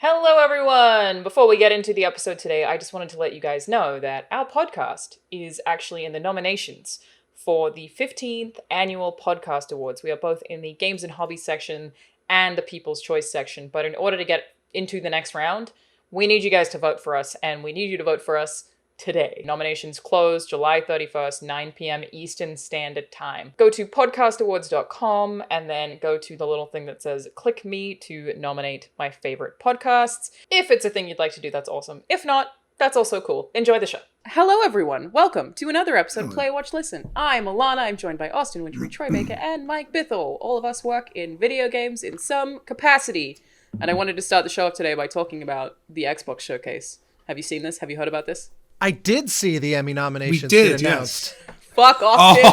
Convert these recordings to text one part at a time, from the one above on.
Hello, everyone! Before we get into the episode today, I just wanted to let you guys know that our podcast is actually in the nominations for the 15th Annual Podcast Awards. We are both in the Games and Hobbies section and the People's Choice section, but in order to get into the next round, we need you guys to vote for us, and we need you to vote for us today. Nominations close July 31st, 9 p.m. Eastern Standard Time. Go to podcastawards.com and then go to the little thing that says click me to nominate my favorite podcasts. If it's a thing you'd like to do, that's awesome. If not, that's also cool. Enjoy the show. Hello, everyone. Welcome to another episode of Play, Watch, Listen. I'm Alanah. I'm joined by Austin Wintory, Troy Baker, and Mike Bithell. All of us work in video games in some capacity. And I wanted to start the show off today by talking about the Xbox showcase. Have you seen this? Have you heard about this? I did see the Emmy nominations. We did, announced. yes. Fuck Austin.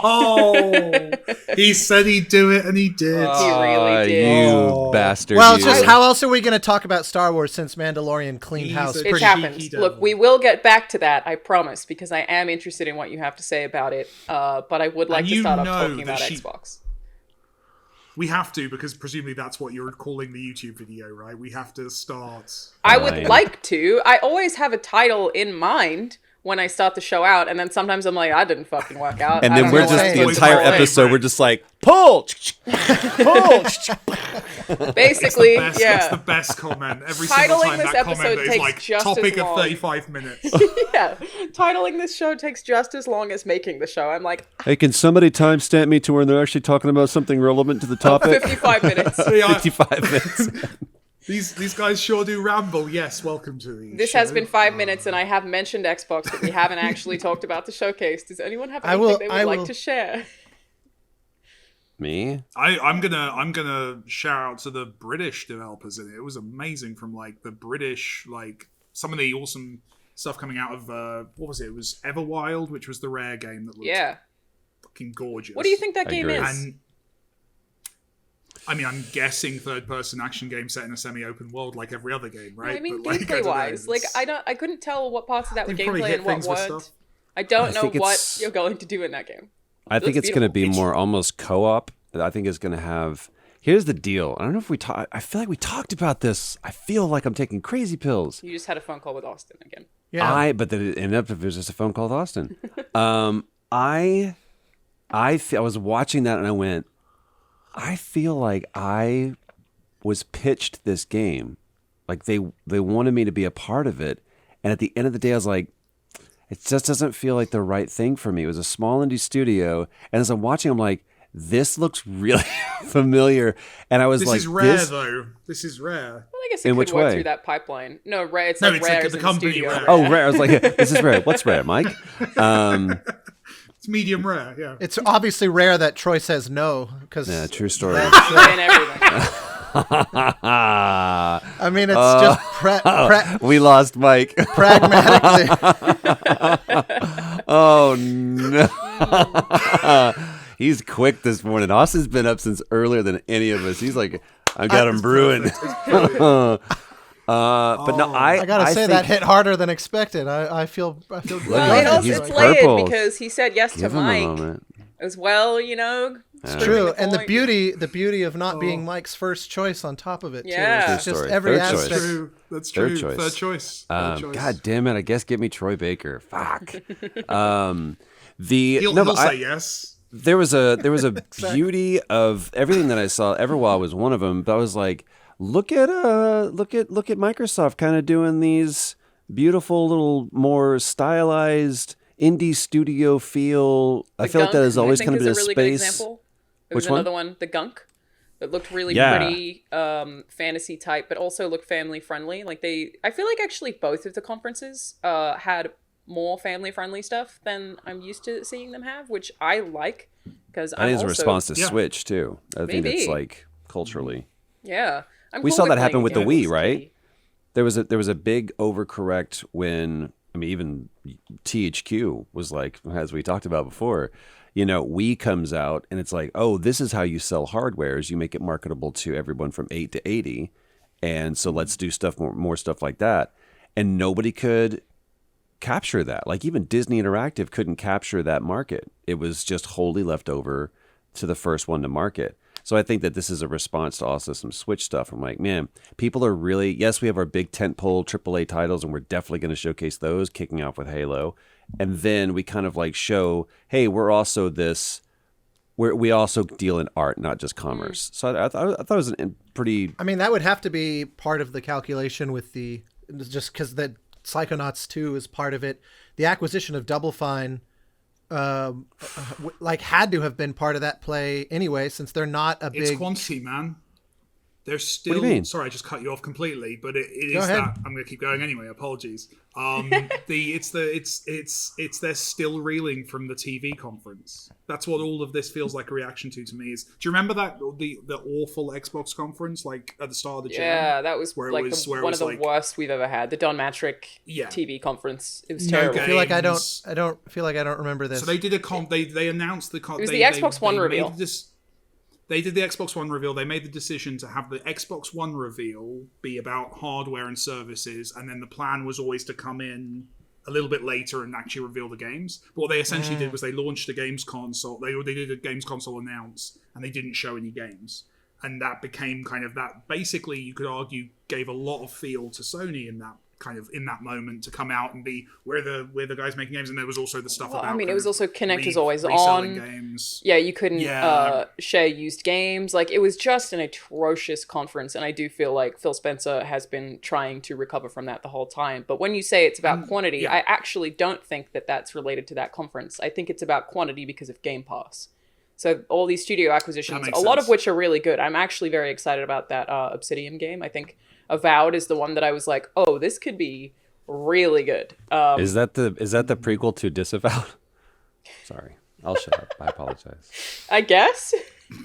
Oh, he said he'd do it, and he did. He really did. You bastard. Well, it's just how else are we going to talk about Star Wars since Mandalorian cleaned house? a It's pretty happened. geeky Look, we will get back to that, I promise, because I am interested in what you have to say about it. But I would like to start off talking about Xbox. We have to, because presumably that's what you're calling the YouTube video, right? We have to start. I would like to. I always have a title in mind when I start the show out, and then sometimes I'm like, I didn't fucking work out. And I then don't we're know just, what the I'm entire doing. episode, we're just like, pull! Pull! Basically, That's yeah. the best comment. Every Titling single time this that episode comment is takes like, just topic as of long. 35 minutes. Yeah. Titling this show takes just as long as making the show. I'm like, Hey, can somebody timestamp me to where they're actually talking about something relevant to the topic? 55 minutes. Yeah, 55 minutes. these guys sure do ramble. Yes, welcome to the This show. has been 5 minutes, and I have mentioned Xbox, but we haven't actually talked about the showcase. Does anyone have anything they would like to share? Me? I'm gonna shout out to the British developers in it. It was amazing from like the British, like some of the awesome stuff coming out of what was it? It was Everwild, which was the Rare game that looked fucking gorgeous. What do you think that game is? And I mean, I'm guessing third-person action game set in a semi-open world, like every other game, right? I mean, But, like, gameplay-wise, I couldn't tell what parts of that were They've probably gameplay hit and what things with weren't. stuff. I don't know think what it's- you're going to do in that game. I think looks it's going to be beautiful. more almost co-op. I think it's going to have... Here's the deal. I don't know if we talked... I feel like we talked about this. I feel like I'm taking crazy pills. You just had a phone call with Austin again. Yeah. But then it ended up, it was just a phone call with Austin. I was watching that and I went, I feel like I was pitched this game. Like they wanted me to be a part of it. And at the end of the day, I was like, it just doesn't feel like the right thing for me. It was a small indie studio. And as I'm watching, I'm like, this looks really familiar. And I was This like, is rare, though. This is rare. Well, I guess it In could which work way? through that pipeline. No, Rare. It's No, like it's Rare like is the in company studio. Rare. oh, rare. I was like, this is rare. What's rare, Mike? It's medium rare, yeah. It's obviously rare that Troy says no, because Yeah, true story. And everything. I mean, it's just We lost Mike. pragmatically. Oh, no. He's quick this morning. Austin's been up since earlier than any of us. He's like, I got him brewing. But no, I gotta say think, that hit harder than expected. I feel good. Well, Yeah, it's he's layered purple. because he said yes to Give him a Mike moment. as well, you know. It's true, the and the point. beauty of not being Mike's first choice on top of it too. Yeah. It's True just story. every Third choice. aspect. True. That's Third true. choice. Third choice. Third choice. God damn it! I guess get me Troy Baker. Fuck. He'll But say yes. There was a beauty of everything that I saw. Everwild was one of them. But I was like, look at Microsoft kind of doing these beautiful little more stylized indie studio feel. I feel like that has always kind of been a really good space. example. There was Which one? another one, the Gunk. That looked really Yeah. pretty, fantasy type, but also looked family friendly. I feel like actually both of the conferences had more family friendly stuff than I'm used to seeing them have, which I like because I think it's a response to Yeah. Switch too. I think Maybe. it's like culturally. Yeah, I'm We cool saw with that happen playing with the games. Wii, right? There was a big overcorrect when even THQ was like, as we talked about before, Wii comes out and it's like, oh, this is how you sell hardware, is you make it marketable to everyone from 8 to 80, and so let's do more stuff like that, and nobody could capture that. Like even Disney Interactive couldn't capture that market. It was just wholly left over to the first one to market. So I think that this is a response to also some Switch stuff. I'm like, man, people are really, yes, we have our big tentpole AAA titles, and we're definitely going to showcase those, kicking off with Halo. And then we kind of like show, hey, we're also this, we also deal in art, not just commerce. So I thought it was a pretty... I mean, that would have to be part of the calculation with the, just because the Psychonauts 2 is part of it. The acquisition of Double Fine like had to have been part of that play anyway, since they're not a big... It's quantity, man. They're still... What do you mean? Sorry, I just cut you off completely, but it Go is ahead. that... I'm going to keep going anyway, apologies. They're still reeling from the TV conference. That's what all of this feels like a reaction to me is... Do you remember that, the awful Xbox conference, like, at the start of the gen? Yeah, that was where like it was, one of the worst we've ever had. The Don Matrick TV conference. It was terrible. I feel like I don't remember this. So they did they announced the... It was the Xbox One reveal. They did the Xbox One reveal. They made the decision to have the Xbox One reveal be about hardware and services, and then the plan was always to come in a little bit later and actually reveal the games. But what they essentially did was they launched a games console. They did a games console announce, and they didn't show any games. And that became kind of that. Basically, you could argue gave a lot of feel to Sony in that moment to come out and be we're the guys making games. And there was also the stuff about. I mean, it was also Connect is always reselling on. Games. Yeah, you couldn't share used games. Like, it was just an atrocious conference, and I do feel like Phil Spencer has been trying to recover from that the whole time. But when you say it's about quantity, I actually don't think that that's related to that conference. I think it's about quantity because of Game Pass. So all these studio acquisitions, a lot of which are really good. I'm actually very excited about that Obsidian game. I think Avowed is the one that I was like, oh, this could be really good. Is that the prequel to Disavowed? Sorry, I'll shut up. I apologize. I guess.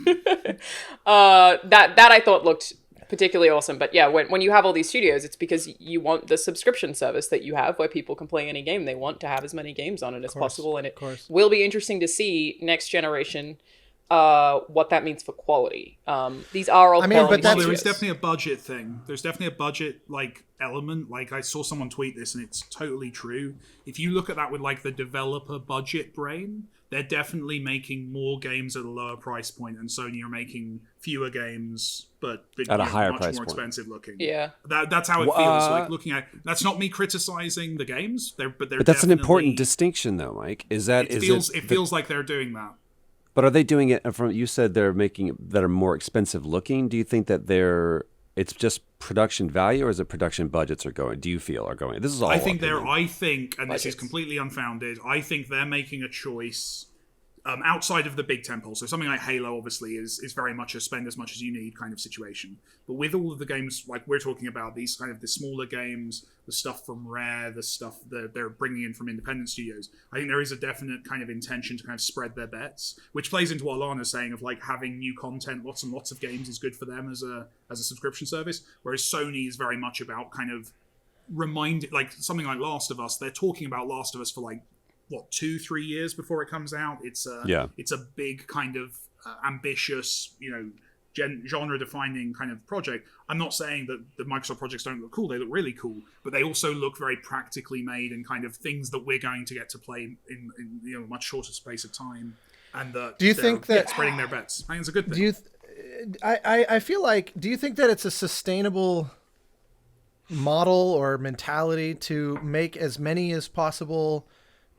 that I thought looked particularly awesome. But yeah, when you have all these studios, it's because you want the subscription service that you have where people can play any game they want to have as many games on it as possible. And it will be interesting to see next generation what that means for quality. These are all quality there is definitely a budget thing. There's definitely a budget element. Like, I saw someone tweet this and it's totally true. If you look at that with like the developer budget brain, they're definitely making more games at a lower price point, and Sony are making fewer games but at a higher much price more point. Expensive looking. Yeah, that's how it feels. Like, looking at that's not me criticizing the games. But that's an important distinction, though, Mike. It feels like they're doing that. But are they doing it from? You said they're making it that are more expensive looking. Do you think that it's just production value, or is it production budgets are going? Do you feel are going? This is all. I think, and this is completely unfounded. I think they're making a choice outside of the big temple. So something like Halo, obviously, is very much a spend as much as you need kind of situation. But with all of the games like we're talking about, these kind of the smaller games, the stuff from Rare, the stuff that they're bringing in from independent studios, I think there is a definite kind of intention to kind of spread their bets, which plays into what Alanah's saying of like having new content, lots and lots of games is good for them as a subscription service, whereas Sony is very much about kind of like something like Last of Us. They're talking about Last of Us for like 2-3 years before it comes out. It's a big kind of ambitious, genre defining kind of project. I'm not saying that the Microsoft projects don't look cool. They look really cool, but they also look very practically made and kind of things that we're going to get to play in a much shorter space of time. And do you think that spreading their bets? I think it's a good thing. I feel like, do you think that it's a sustainable model or mentality to make as many as possible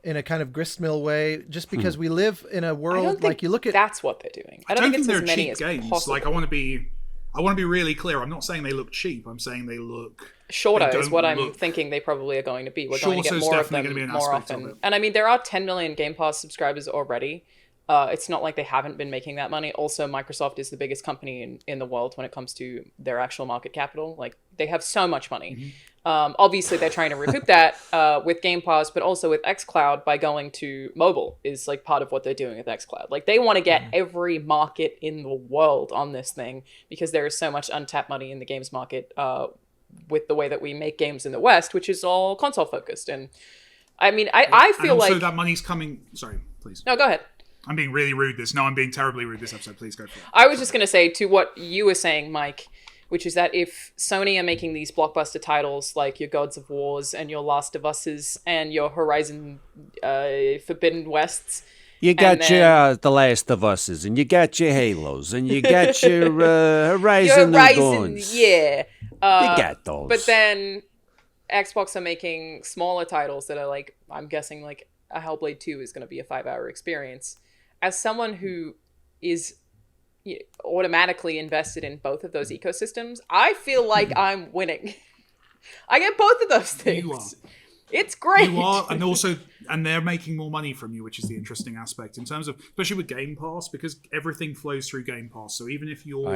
in a kind of gristmill way, just because we live in a world like you look at? That's what they're doing. I don't think it's they're as many cheap as games. possible. Like, I want to be really clear. I'm not saying they look cheap. I'm saying they look shorter is what I'm thinking they probably are going to be. We're going to get more of them more often. And I mean, there are 10 million Game Pass subscribers already. It's not like they haven't been making that money. Also, Microsoft is the biggest company in the world when it comes to their actual market capital. Like, they have so much money. Mm-hmm. Obviously, they're trying to recoup that with Game Pass, but also with xCloud by going to mobile is like part of what they're doing with xCloud. Like, they want to get every market in the world on this thing because there is so much untapped money in the games market with the way that we make games in the West, which is all console focused. And I mean, I feel and also like that money's coming. Sorry, please. No, go ahead. I'm being really rude. I'm being terribly rude this episode. Please go for it. I was just going to say to what you were saying, Mike, which is that if Sony are making these blockbuster titles like your Gods of Wars and your Last of Us's and your Horizon Forbidden Wests, You got then- your The Last of Us's, and you got your Halos, and you got your Horizon New Dawns. yeah. You got those. But then Xbox are making smaller titles that are like, I'm guessing like a Hellblade 2 is going to be a 5-hour experience. As someone who is automatically invested in both of those ecosystems, I feel like I'm winning. I get both of those things. You are. It's great. You are, and they're making more money from you, which is the interesting aspect in terms of, especially with Game Pass, because everything flows through Game Pass. So even if you're,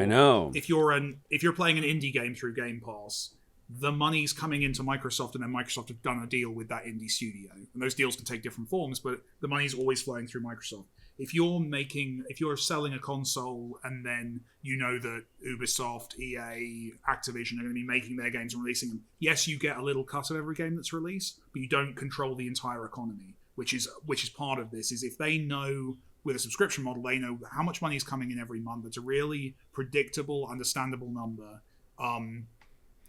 if you're playing an indie game through Game Pass, the money's coming into Microsoft, and then Microsoft have done a deal with that indie studio, and those deals can take different forms, but the money's always flowing through Microsoft. If you're selling a console, and then you know that Ubisoft, EA, Activision are going to be making their games and releasing them, yes, you get a little cut of every game that's released, but you don't control the entire economy, which is part of this. Is if they know with a subscription model, they know how much money is coming in every month. It's a really predictable, understandable number.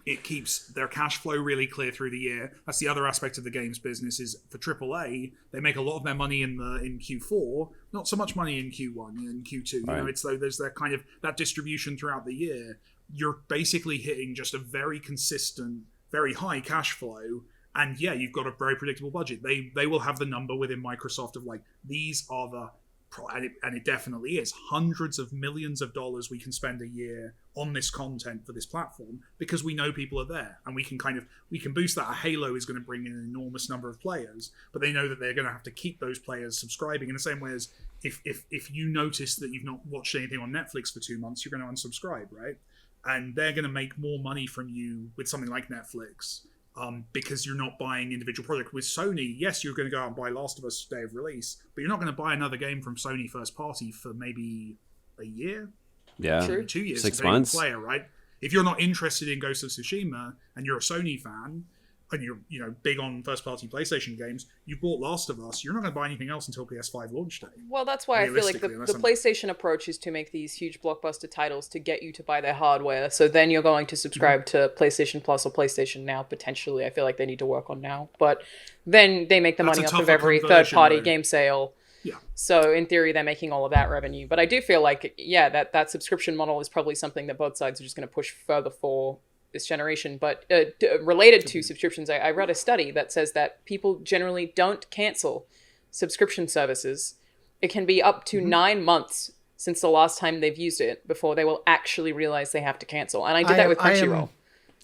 It keeps their cash flow really clear through the year. That's the other aspect of the games business. Is for AAA, they make a lot of their money in Q4, not so much money in Q1 and Q2. Right. You know, it's though there's that kind of that distribution throughout the year. You're basically hitting just a very consistent, very high cash flow, and yeah, you've got a very predictable budget. They will have the number within Microsoft of like, these are the, and it definitely is, hundreds of millions of dollars we can spend a year on this content for this platform, because we know people are there, and we can boost that. A Halo is going to bring in an enormous number of players, but they know that they're going to have to keep those players subscribing in the same way as if you notice that you've not watched anything on Netflix for 2 months, you're going to unsubscribe, right? And they're going to make more money from you with something like Netflix, because you're not buying individual product. With Sony, yes, you're going to go out and buy Last of Us day of release, but you're not going to buy another game from Sony first party for maybe a year, Yeah. True. 2 years, 6 depending on the months. player, right? If you're not interested in Ghost of Tsushima and you're a Sony fan and you're big on first party PlayStation games, you bought Last of Us, you're not going to buy anything else until PS5 launch day. Well, that's why I feel like the Realistically, unless I'm- PlayStation approach is to make these huge blockbuster titles to get you to buy their hardware. So then you're going to subscribe to PlayStation Plus or PlayStation Now, potentially. I feel like they need to work on Now. But then they make the That's money a off of tougher every conversion, third-party though. game sale. Yeah. So in theory, they're making all of that revenue. But I do feel like, yeah, that subscription model is probably something that both sides are just going to push further for this generation. But related to subscriptions, I read a study that says that people generally don't cancel subscription services. It can be up to 9 months since the last time they've used it before they will actually realize they have to cancel. And I did that with Crunchyroll.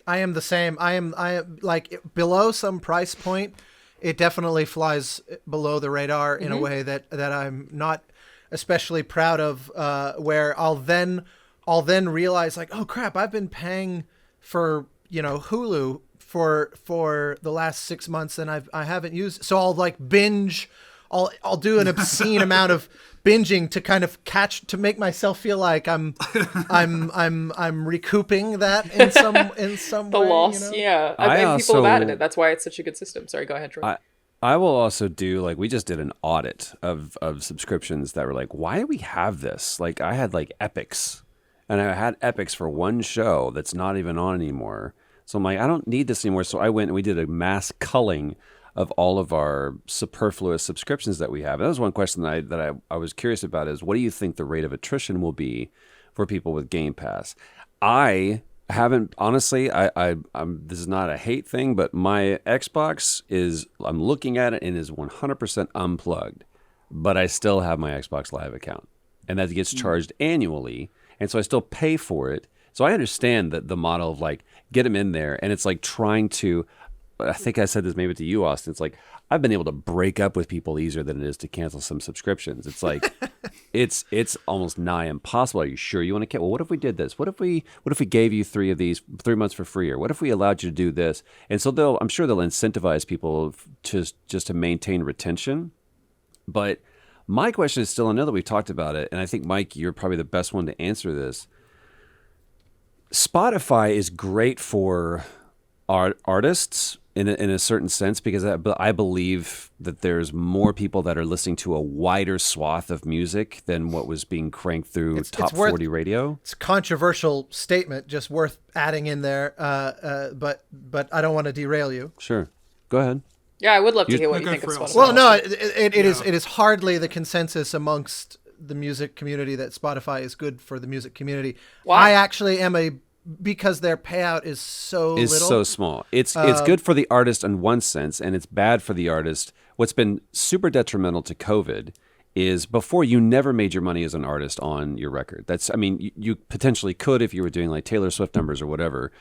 I am the same. I am like below some price point. It definitely flies below the radar in a way that I'm not especially proud of. Where I'll then realize like, oh crap, I've been paying for Hulu for the last 6 months and I haven't used. So I'll like binge. I'll do an obscene amount of binging to kind of to make myself feel like I'm recouping that in some The way. loss, yeah. And people have added it. That's why it's such a good system. Sorry, go ahead, Troy. I will also do, like, we just did an audit of subscriptions that were like, why do we have this? Like, I had like Epics, and I had Epics for one show that's not even on anymore. So I'm like, I don't need this anymore. So I went and we did a mass culling of all of our superfluous subscriptions that we have. And that was one question that I was curious about is, what do you think the rate of attrition will be for people with Game Pass? I haven't, honestly, I'm this is not a hate thing, but my Xbox I'm looking at it and is 100% unplugged, but I still have my Xbox Live account, and that gets charged annually. And so I still pay for it. So I understand that the model of like, get them in there. And it's like trying to, I think I said this maybe to you, Austin. It's like, I've been able to break up with people easier than it is to cancel some subscriptions. It's like, it's almost nigh impossible. Are you sure you want to cancel? Well, what if we did this? What if we gave you 3 of these 3 months for free? Or what if we allowed you to do this? And so I'm sure they'll incentivize people just to maintain retention. But my question is still, I know that we've talked about it, and I think, Mike, you're probably the best one to answer this. Spotify is great for artists in a certain sense, because I believe that there's more people that are listening to a wider swath of music than what was being cranked through top 40 radio. It's a controversial statement, just worth adding in there, but I don't want to derail you. Sure. Go ahead. Yeah, I would love to You- hear what No, you go think of for it, Spotify. Well, no, Austin. it is hardly the consensus amongst the music community that Spotify is good for the music community. Why? I actually am because their payout is so is little. so small. It's good for the artist in one sense, and it's bad for the artist. What's been super detrimental to COVID is before you never made your money as an artist on your record. That's, I mean, you potentially could if you were doing like Taylor Swift numbers or whatever,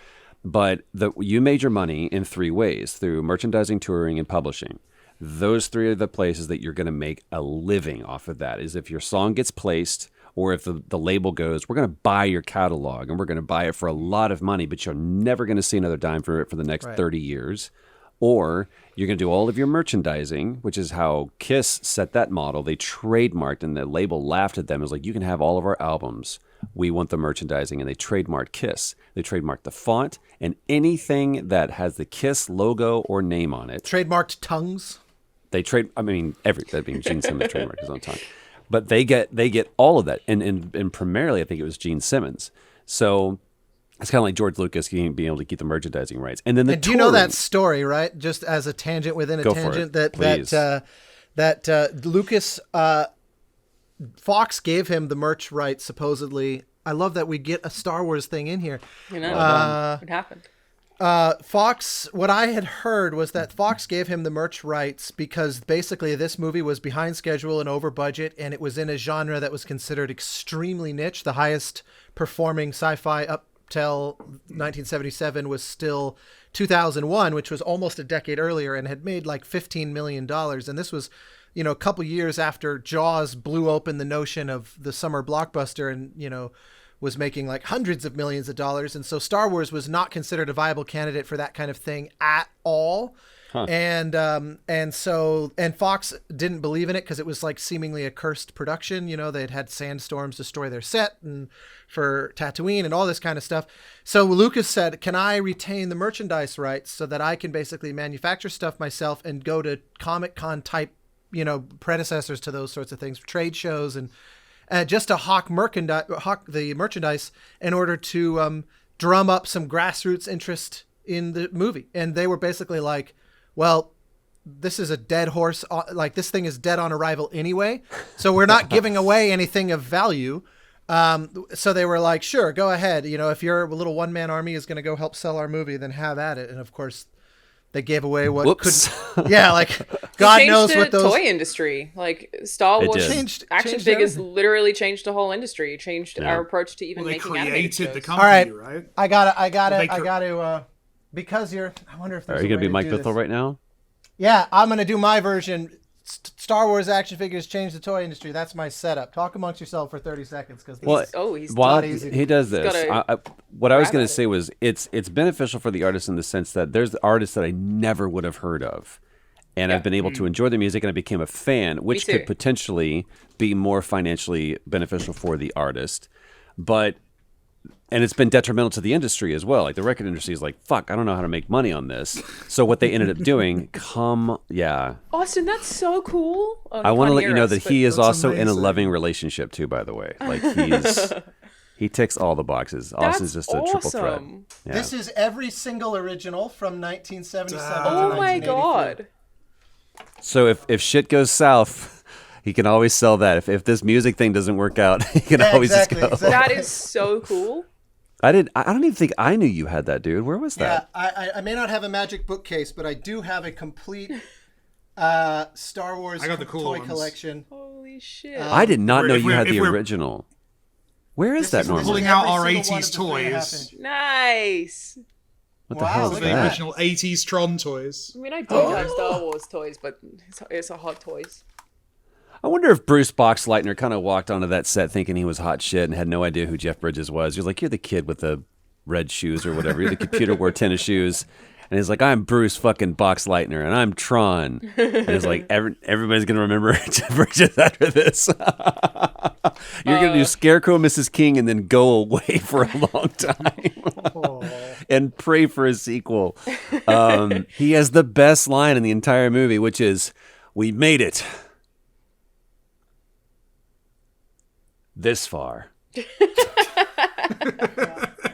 but you made your money in three ways: through merchandising, touring, and publishing. Those three are the places that you're going to make a living off of that. Is if your song gets placed, or if the label goes, we're going to buy your catalog and we're going to buy it for a lot of money, but you're never going to see another dime for it for the next 30 years. Or you're going to do all of your merchandising, which is how Kiss set that model. They trademarked, and the label laughed at them. It was like, you can have all of our albums. We want the merchandising. And they trademarked Kiss. They trademarked the font and anything that has the Kiss logo or name on it. Trademarked tongues. That being Gene Simmons trademarked his own tongue. But they get all of that. And primarily, I think it was Gene Simmons. So it's kind of like George Lucas being able to keep the merchandising rights. And then And do you know that story, right? Just as a tangent within a Go for tangent, it, please. that Lucas Fox gave him the merch rights supposedly. I love that we get a Star Wars thing in here. You know, what happened? Fox, what I had heard was that Fox gave him the merch rights because basically this movie was behind schedule and over budget, and it was in a genre that was considered extremely niche. The highest performing sci-fi up till 1977 was still 2001, which was almost a decade earlier and had made like $15 million. And this was, a couple years after Jaws blew open the notion of the summer blockbuster and, was making like hundreds of millions of dollars. And so Star Wars was not considered a viable candidate for that kind of thing at all. Huh. And Fox didn't believe in it because it was like seemingly a cursed production. They'd had sandstorms destroy their set and for Tatooine and all this kind of stuff. So Lucas said, can I retain the merchandise rights so that I can basically manufacture stuff myself and go to Comic-Con type, predecessors to those sorts of things, trade shows, and just to hawk the merchandise in order to drum up some grassroots interest in the movie. And they were basically like, well, this is a dead horse. Like, this thing is dead on arrival anyway, so we're not giving away anything of value. So they were like, sure, go ahead. If your little one-man army is going to go help sell our movie, then have at it. And of course, they gave away what could. Yeah, like God knows what those toy industry, like Star Wars action figures, literally changed the whole industry. It changed our approach to even making animated shows. The company, right? I gotta. Because I wonder if there's. Are you gonna be Mike Bithell right now? Yeah, I'm gonna do my version. Star Wars action figures changed the toy industry. That's my setup. Talk amongst yourself for 30 seconds because while he does this, what I was going to say was it's beneficial for the artist in the sense that there's artists that I never would have heard of, and I've been able to enjoy their music, and I became a fan, which could potentially be more financially beneficial for the artist, and it's been detrimental to the industry as well. Like the record industry is like, fuck, I don't know how to make money on this. So what they ended up doing, Austin, that's so cool. Oh, I want to let you know that he is also in a loving relationship too, by the way. Like he ticks all the boxes. Austin's just a triple threat. Yeah. This is every single original from 1977 to 1984. Oh my God. So if shit goes south, he can always sell that. If this music thing doesn't work out, he can always just go. Exactly. That is so cool. I don't even think I knew you had that, dude. Where was that? Yeah, I may not have a magic bookcase, but I do have a complete Star Wars toy collection. Holy shit. I did not know you had the original. Where is that normally? Pulling out our 80s toys. Nice. What the hell is The that? original 80s Tron toys. I mean, I do have Star Wars toys, but it's a hot toys. I wonder if Bruce Boxleitner kind of walked onto that set thinking he was hot shit and had no idea who Jeff Bridges was. He was like, you're the kid with the red shoes or whatever. You're the computer wore tennis shoes. And he's like, I'm Bruce fucking Boxleitner and I'm Tron. And it's like, everybody's going to remember Jeff Bridges after this. You're going to do Scarecrow, Mrs. King, and then go away for a long time. And pray for a sequel. He has the best line in the entire movie, which is, we made it. This far.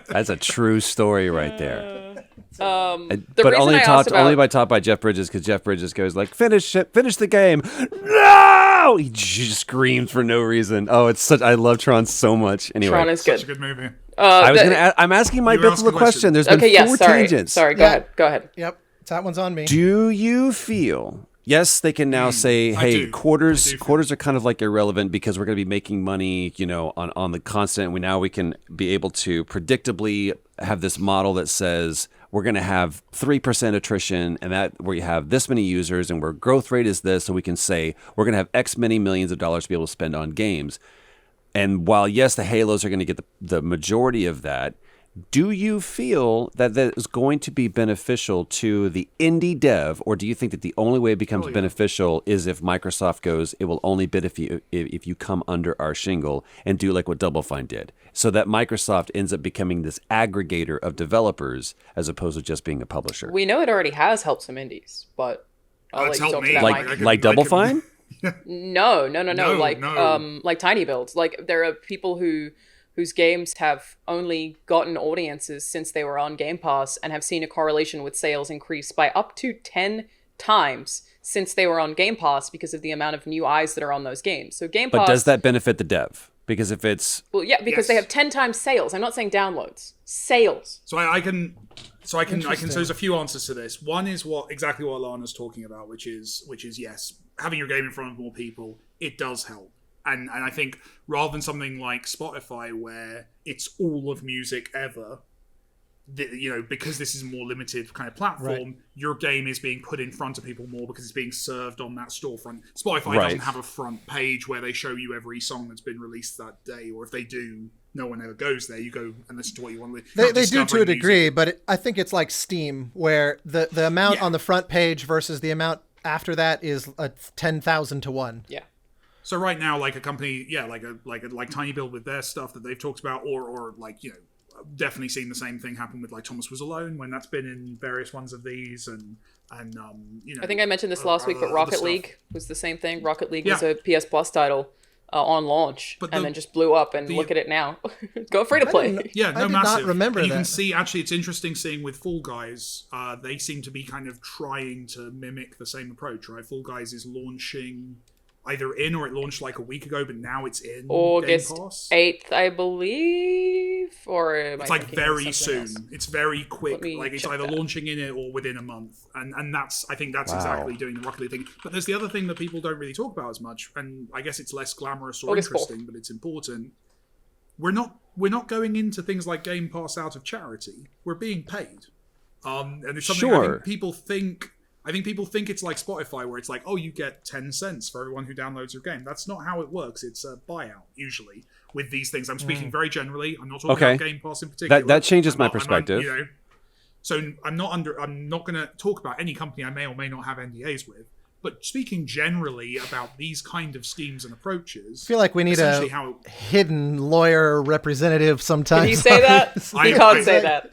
That's a true story right there. The But reason only I asked about only taught by Jeff Bridges, because Jeff Bridges goes like, finish the game. No, he just screams for no reason. Oh, it's such. I love Tron so much. Anyway, Tron is Such a good. good movie. I'm asking my You were bits of the asking a question. question. There's been Okay, four yes, sorry. tangents. Sorry, Yeah. go ahead. Yep, that one's on me. Do you feel? Yes, they can now say, "Hey, do. quarters I do feel quarters are kind of like irrelevant because we're going to be making money, on the constant. We can be able to predictably have this model that says we're going to have 3% attrition, and that where you have this many users, and where growth rate is this, so we can say we're going to have X many millions of dollars to be able to spend on games." And while yes, the Halos are going to get the majority of that. Do you feel that is going to be beneficial to the indie dev, or do you think that the only way it becomes beneficial is if Microsoft goes, it will only bid if you come under our shingle and do like what Double Fine did, so that Microsoft ends up becoming this aggregator of developers as opposed to just being a publisher? We know it already has helped some indies, but I'll let It's you talk helped to me. that, Like, Mike. Like Double Fine? No. No, Like no. like tiny builds. Like there are people whose games have only gotten audiences since they were on Game Pass and have seen a correlation with sales increase by up to 10 times since they were on Game Pass because of the amount of new eyes that are on those games. So Game Pass. But does that benefit the dev? Because if it's Well, yeah, because they Yes. have 10 times sales. I'm not saying downloads. Sales. So so there's a few answers to this. One is exactly what Alana's talking about, which is yes, having your game in front of more people, it does help. And I think rather than something like Spotify where it's all of music ever, because this is a more limited kind of platform, your game is being put in front of people more because it's being served on that storefront. Spotify doesn't have a front page where they show you every song that's been released that day, or if they do, no one ever goes there. You go and listen to what you want. They do to a degree, but I think it's like Steam, where the amount on the front page versus the amount after that is 10,000 to 1. Yeah. So right now, like a company, like Tiny Build with their stuff that they've talked about, or definitely seen the same thing happen with like Thomas Was Alone when that's been in various ones of these, and I think I mentioned this last week, but other Rocket stuff. League was the same thing. Rocket League was a PS Plus title on launch, and then just blew up. And look at it now, go free to play. Yeah, I did massive. not remember and you that. can see, actually, it's interesting seeing with Fall Guys, they seem to be kind of trying to mimic the same approach, right? Fall Guys is launching either in, or it launched like a week ago, but now it's in August Game Pass. 8th, I believe, or am I It's like thinking of very something soon. else? It's very quick. Let me Like it's check either that. launching in it or within a month, and I think that's Wow. exactly doing the Rocket League thing. But there's the other thing that people don't really talk about as much, and I guess it's less glamorous or August 4th. interesting, but it's important. We're not going into things like Game Pass out of charity. We're being paid, and it's something I Sure. think people think. I think people think it's like Spotify, where it's like, oh, you get 10 cents for everyone who downloads your game. That's not how it works. It's a buyout, usually, with these things. I'm speaking very generally. I'm not talking Okay. about Game Pass in particular. That changes I'm my not- perspective. So I'm not going to talk about any company I may or may not have NDAs with. But speaking generally about these kind of schemes and approaches, I feel like we need essentially a how hidden lawyer representative sometimes. Can you say that? I- You can't I- say that.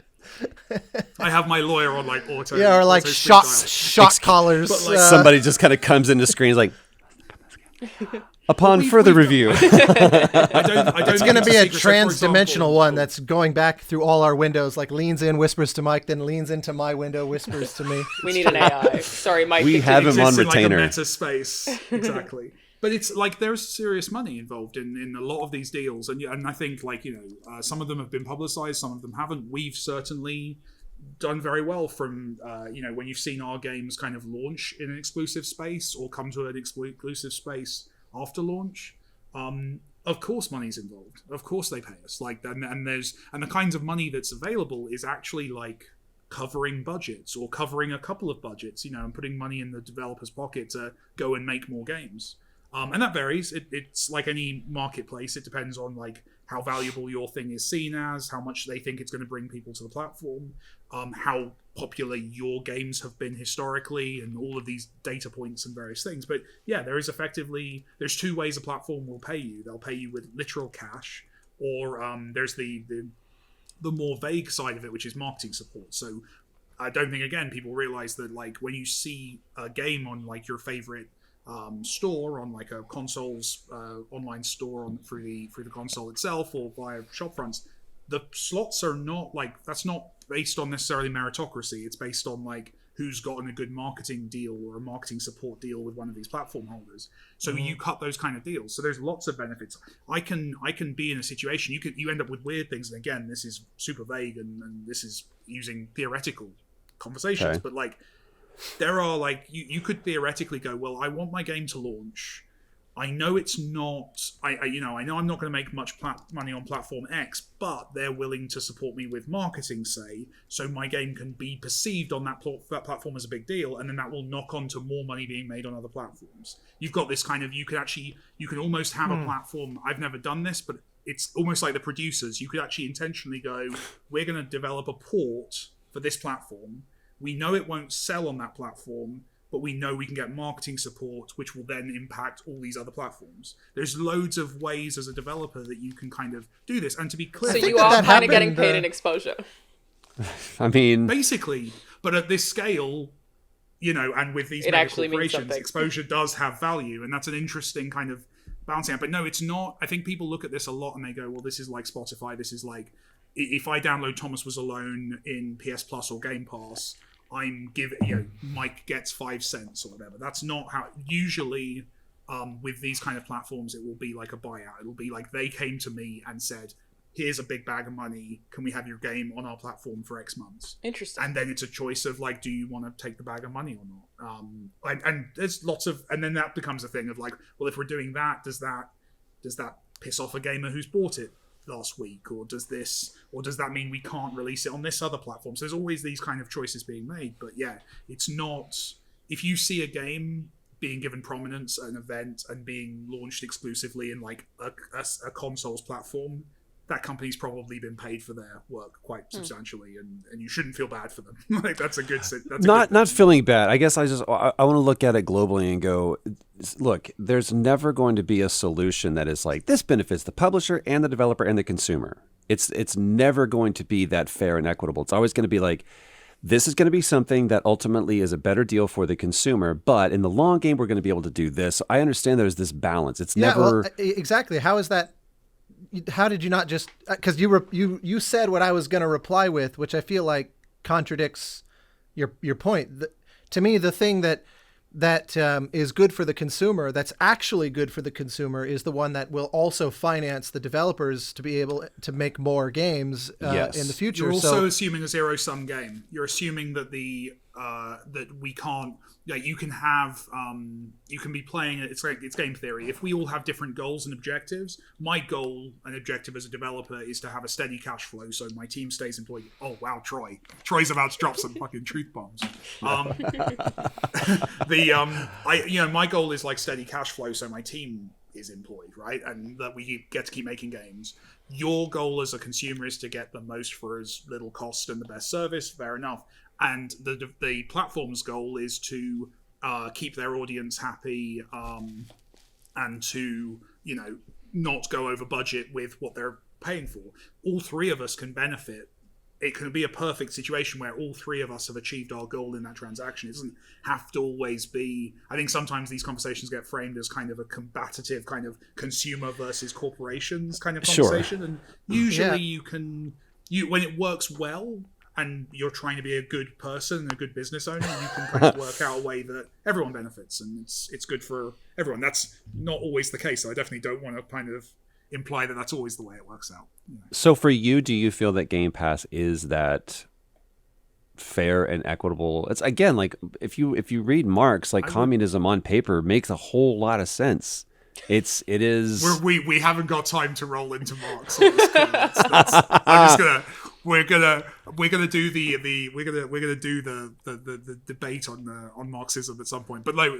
I have my lawyer on like auto. Yeah, or like auto speed shot dial. shot collars. But, like, Somebody just kind of comes into screens like, upon further review. I don't it's think going to be a a secret. So, for trans-dimensional example- one that's going back through all our windows, like leans in, whispers to Mike, then leans into my window, whispers to me. We need an AI. Sorry, Mike. We continue. have him on exists in, retainer. like a meta space, exactly. But it's like there's serious money involved in a lot of these deals, and I think some of them have been publicized, some of them haven't. We've certainly done very well from when you've seen our games kind of launch in an exclusive space or come to an exclusive space after launch. Of course, money's involved. Of course, they pay us. And the kinds of money that's available is actually like covering budgets or covering a couple of budgets, and putting money in the developer's pocket to go and make more games. And that varies. It's like any marketplace. It depends on like how valuable your thing is seen as, how much they think it's going to bring people to the platform, how popular your games have been historically, and all of these data points and various things. But yeah, there's two ways a platform will pay you. They'll pay you with literal cash, or there's the more vague side of it, which is marketing support. So I don't think, again, people realize that like when you see a game on like your favorite store on like a console's online store through the console itself or via shop fronts, the slots are not like, that's not based on necessarily meritocracy. It's based on like who's gotten a good marketing deal or a marketing support deal with one of these platform holders. So you cut those kind of deals. So there's lots of benefits. I can be in a situation, you end up with weird things. And again, this is super vague and this is using theoretical conversations, but like there are like, you could theoretically go, well, I want my game to launch. I know it's not, I know I'm not going to make much money on platform X, but they're willing to support me with marketing, say, so my game can be perceived on that platform as a big deal, and then that will knock on to more money being made on other platforms. You've got this kind of, you can almost have a platform, I've never done this, but it's almost like the producers. You could actually intentionally go, we're going to develop a port for this platform. We know it won't sell on that platform, but we know we can get marketing support, which will then impact all these other platforms. There's loads of ways as a developer that you can kind of do this. And to be clear... So you are kind of getting paid in exposure. I mean... Basically. But at this scale, and with these mega corporations, exposure does have value. And that's an interesting kind of balancing act. But no, it's not... I think people look at this a lot and they go, well, this is like Spotify. This is like... If I download Thomas Was Alone in PS Plus or Game Pass... I'm giving, Mike gets 5 cents or whatever. That's not how, usually with these kind of platforms, it will be like a buyout. It'll be like they came to me and said, here's a big bag of money. Can we have your game on our platform for X months? Interesting. And then it's a choice of like, do you want to take the bag of money or not? And there's lots of, and then that becomes a thing of like, well, if we're doing that, does that piss off a gamer who's bought it last week, or does that mean we can't release it on this other platform? So there's always these kind of choices being made. But yeah, it's not, if you see a game being given prominence at an event and being launched exclusively in like a consoles platform, that company's probably been paid for their work quite substantially, and you shouldn't feel bad for them. Like that's a good. Not feeling bad. I guess I want to look at it globally and go, look, there's never going to be a solution that is like this benefits the publisher and the developer and the consumer. It's never going to be that fair and equitable. It's always going to be like, this is going to be something that ultimately is a better deal for the consumer, but in the long game, we're going to be able to do this. I understand there's this balance. It's never exactly. How is that? How did you not just, because you said what I was going to reply with, which I feel like contradicts your point. To me, the thing that is good for the consumer, that's actually good for the consumer, is the one that will also finance the developers to be able to make more games in the future. You're also assuming a zero-sum game. You're assuming that that we can't. Like you can have, you can be playing it. It's game theory. If we all have different goals and objectives, my goal and objective as a developer is to have a steady cash flow, so my team stays employed. Oh wow, Troy's about to drop some fucking truth bombs. My goal is like steady cash flow, so my team is employed, right, and that we get to keep making games. Your goal as a consumer is to get the most for as little cost and the best service. Fair enough. And the platform's goal is to keep their audience happy and to, not go over budget with what they're paying for. All three of us can benefit. It can be a perfect situation where all three of us have achieved our goal in that transaction. It doesn't have to always be... I think sometimes these conversations get framed as kind of a combative kind of consumer versus corporations kind of conversation. Sure. And usually when it works well... and you're trying to be a good person and a good business owner, you can kind of work out a way that everyone benefits, and it's good for everyone. That's not always the case. So I definitely don't want to kind of imply that that's always the way it works out. So for you, do you feel that Game Pass is that fair and equitable? It's again, like if you read Marx, like communism on paper makes a whole lot of sense. It is. We haven't got time to roll into Marx. I'm just gonna. We're gonna do the debate on Marxism at some point. But like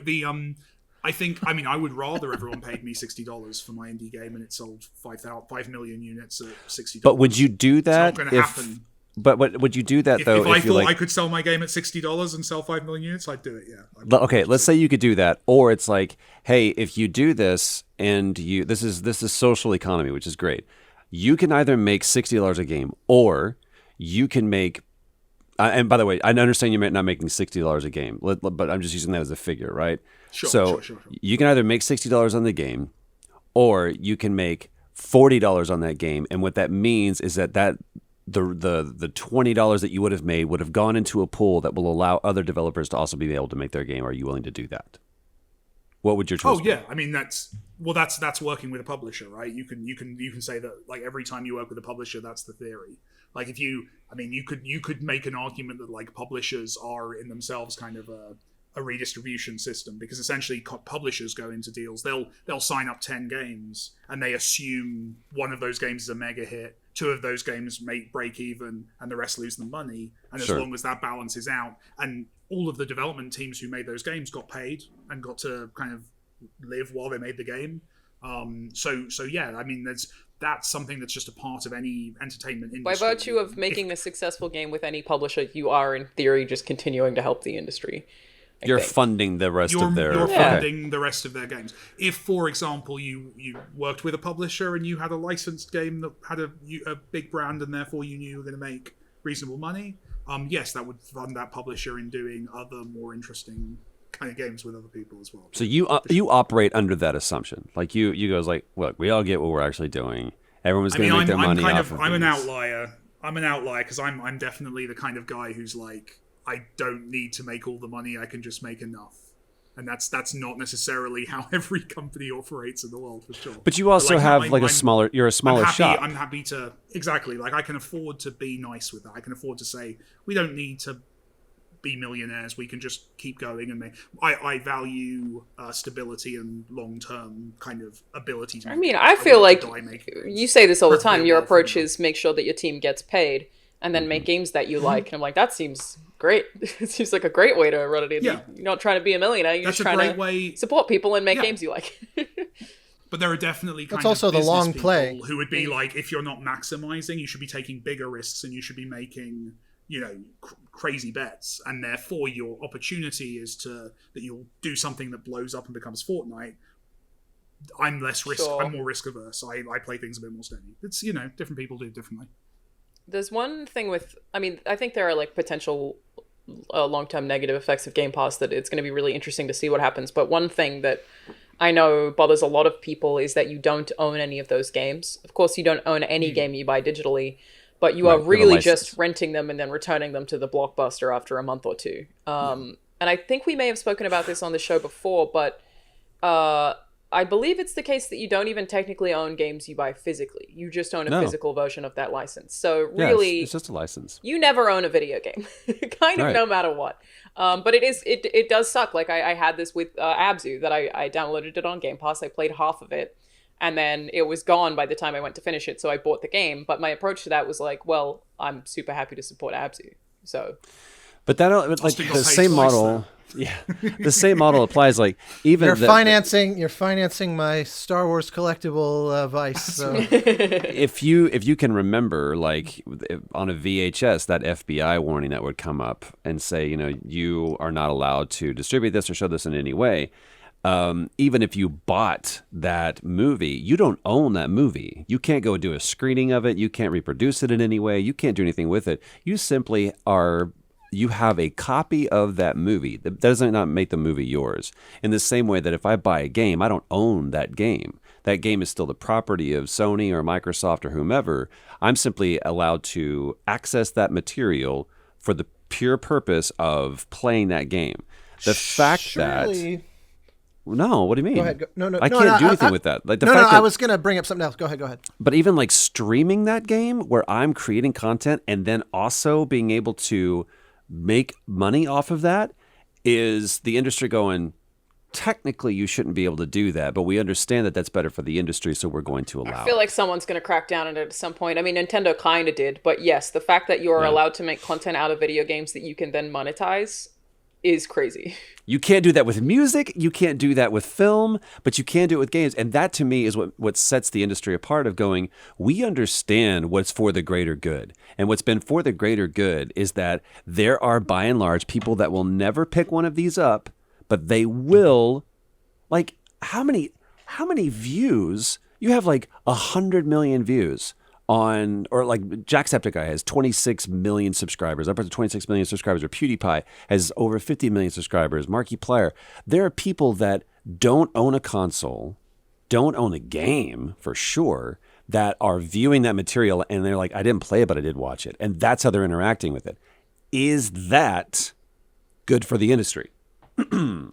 I would rather everyone paid me $60 for my indie game and it sold 5 million units at $60. But would you do that? It's not going to happen. But would you do that though? If I thought I could sell my game at $60 and sell 5 million units, I'd do it. Yeah. Okay, let's say you could do that, or it's like, hey, if you do this and this is social economy, which is great. You can either make $60 a game, or you can make. And by the way, I understand you're not making $60 a game, but I'm just using that as a figure, right? Sure. You can either make $60 on the game, or you can make $40 on that game, and what that means is that the $20 that you would have made would have gone into a pool that will allow other developers to also be able to make their game. Are you willing to do that? What would your choice be? Yeah. I mean, that's working with a publisher, right? You can say that, like, every time you work with a publisher, that's the theory. Like, you could make an argument that, like, publishers are in themselves kind of a redistribution system, because essentially publishers go into deals. They'll sign up 10 games and they assume one of those games is a mega hit, 2 of those games make break even, and the rest lose them money. And as long as that balances out, and all of the development teams who made those games got paid and got to kind of live while they made the game. So yeah, I mean, that's something that's just a part of any entertainment industry. By virtue of making a successful game with any publisher, you are in theory just continuing to help the industry. You're funding the rest of their... You're funding the rest of their games. If, for example, you worked with a publisher and you had a licensed game that had a big brand and therefore you knew you were going to make reasonable money, yes, that would fund that publisher in doing other more interesting kind of games with other people as well. So you operate under that assumption. Like you guys, like, look, we all get what we're actually doing. Everyone's going to make their money off of I'm an these. outlier. I'm an outlier because I'm definitely the kind of guy who's like, I don't need to make all the money. I can just make enough. And that's not necessarily how every company operates in the world, for sure. But you also have you're a smaller shop. I'm happy to, exactly, like, I can afford to be nice with that. I can afford to say, we don't need to be millionaires. We can just keep going and make. I value stability and long-term kind of ability to. I mean, I feel like you say this all the time. Your approach is make sure that your team gets paid, and then make games that you like. And I'm like, that seems great. It seems like a great way to run it. Yeah. You're not trying to be a millionaire. You're just trying to support people and make games you like. But there are definitely that's also the long play who would be like, if you're not maximizing, you should be taking bigger risks and you should be making, crazy bets, and therefore your opportunity is that you'll do something that blows up and becomes Fortnite. I'm less risk. Sure. I'm more risk averse. I play things a bit more steady. It's different people do it differently. There's one thing I think there are like potential long-term negative effects of Game Pass that it's going to be really interesting to see what happens. But one thing that I know bothers a lot of people is that you don't own any of those games. Of course, you don't own any game you buy digitally, but you are really just renting them and then returning them to the Blockbuster after a month or two. And I think we may have spoken about this on the show before, but I believe it's the case that you don't even technically own games you buy physically. You just own a physical version of that license. So really, it's just a license. You never own a video game, kind of no matter what. But it does suck. Like I had this with Abzu that I downloaded it on Game Pass. I played half of it, and then it was gone by the time I went to finish it. So I bought the game. But my approach to that was like, well, I'm super happy to support Abzu. So, but the same model. Yeah, the same model applies. Like even you're financing my Star Wars collectible vice. So. if you can remember, like on a VHS, that FBI warning that would come up and say, you are not allowed to distribute this or show this in any way. Even if you bought that movie, you don't own that movie. You can't go do a screening of it. You can't reproduce it in any way. You can't do anything with it. You simply are. You have a copy of that movie. That doesn't not make the movie yours. In the same way that if I buy a game, I don't own that game. That game is still the property of Sony or Microsoft or whomever. I'm simply allowed to access that material for the pure purpose of playing that game. The fact that... No, what do you mean? Go ahead. I can't do anything with that. Like I was going to bring up something else. Go ahead. But even like streaming that game where I'm creating content and then also being able to make money off of that is the industry going, technically you shouldn't be able to do that, but we understand that that's better for the industry, so we're going to allow I feel like someone's going to crack down on it at some point. I mean, Nintendo kind of did, but yes, the fact that you're allowed to make content out of video games that you can then monetize is crazy. You can't do that with music, you can't do that with film, but you can do it with games. And that to me is what sets the industry apart of going, we understand what's for the greater good. And what's been for the greater good is that there are by and large people that will never pick one of these up, but they will. Like how many views? You have like 100 million views on, or like Jacksepticeye has 26 million subscribers. Up to 26 million subscribers. Or PewDiePie has over 50 million subscribers. Markiplier. There are people that don't own a console, don't own a game for sure, that are viewing that material and they're like, I didn't play it, but I did watch it. And that's how they're interacting with it. Is that good for the industry?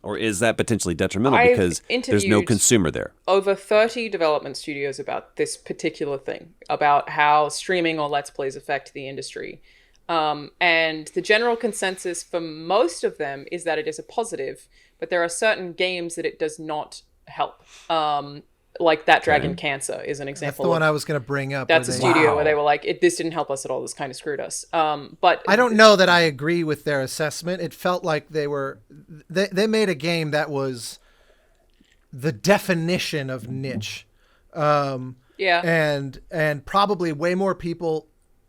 Or is that potentially detrimental because there's no consumer there? Over 30 development studios about this particular thing, about how streaming or Let's Plays affect the industry. And the general consensus for most of them is that it is a positive, but there are certain games that it does not help. Like That Dragon Cancer is an example. That's the one I was going to bring up. That's a studio where they were like, this didn't help us at all. This kind of screwed us. But I don't know that I agree with their assessment. It felt like they made a game that was the definition of niche. And probably way more people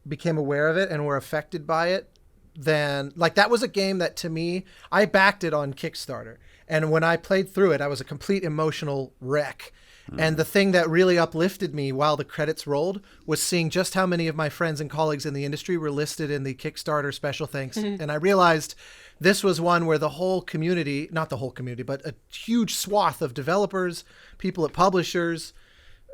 became aware of it and were affected by it than, like, that was a game that, to me, I backed it on Kickstarter. And when I played through it, I was a complete emotional wreck. And the thing that really uplifted me while the credits rolled was seeing just how many of my friends and colleagues in the industry were listed in the Kickstarter special thanks. And I realized this was one where the whole community, not the whole community, but a huge swath of developers, people at publishers,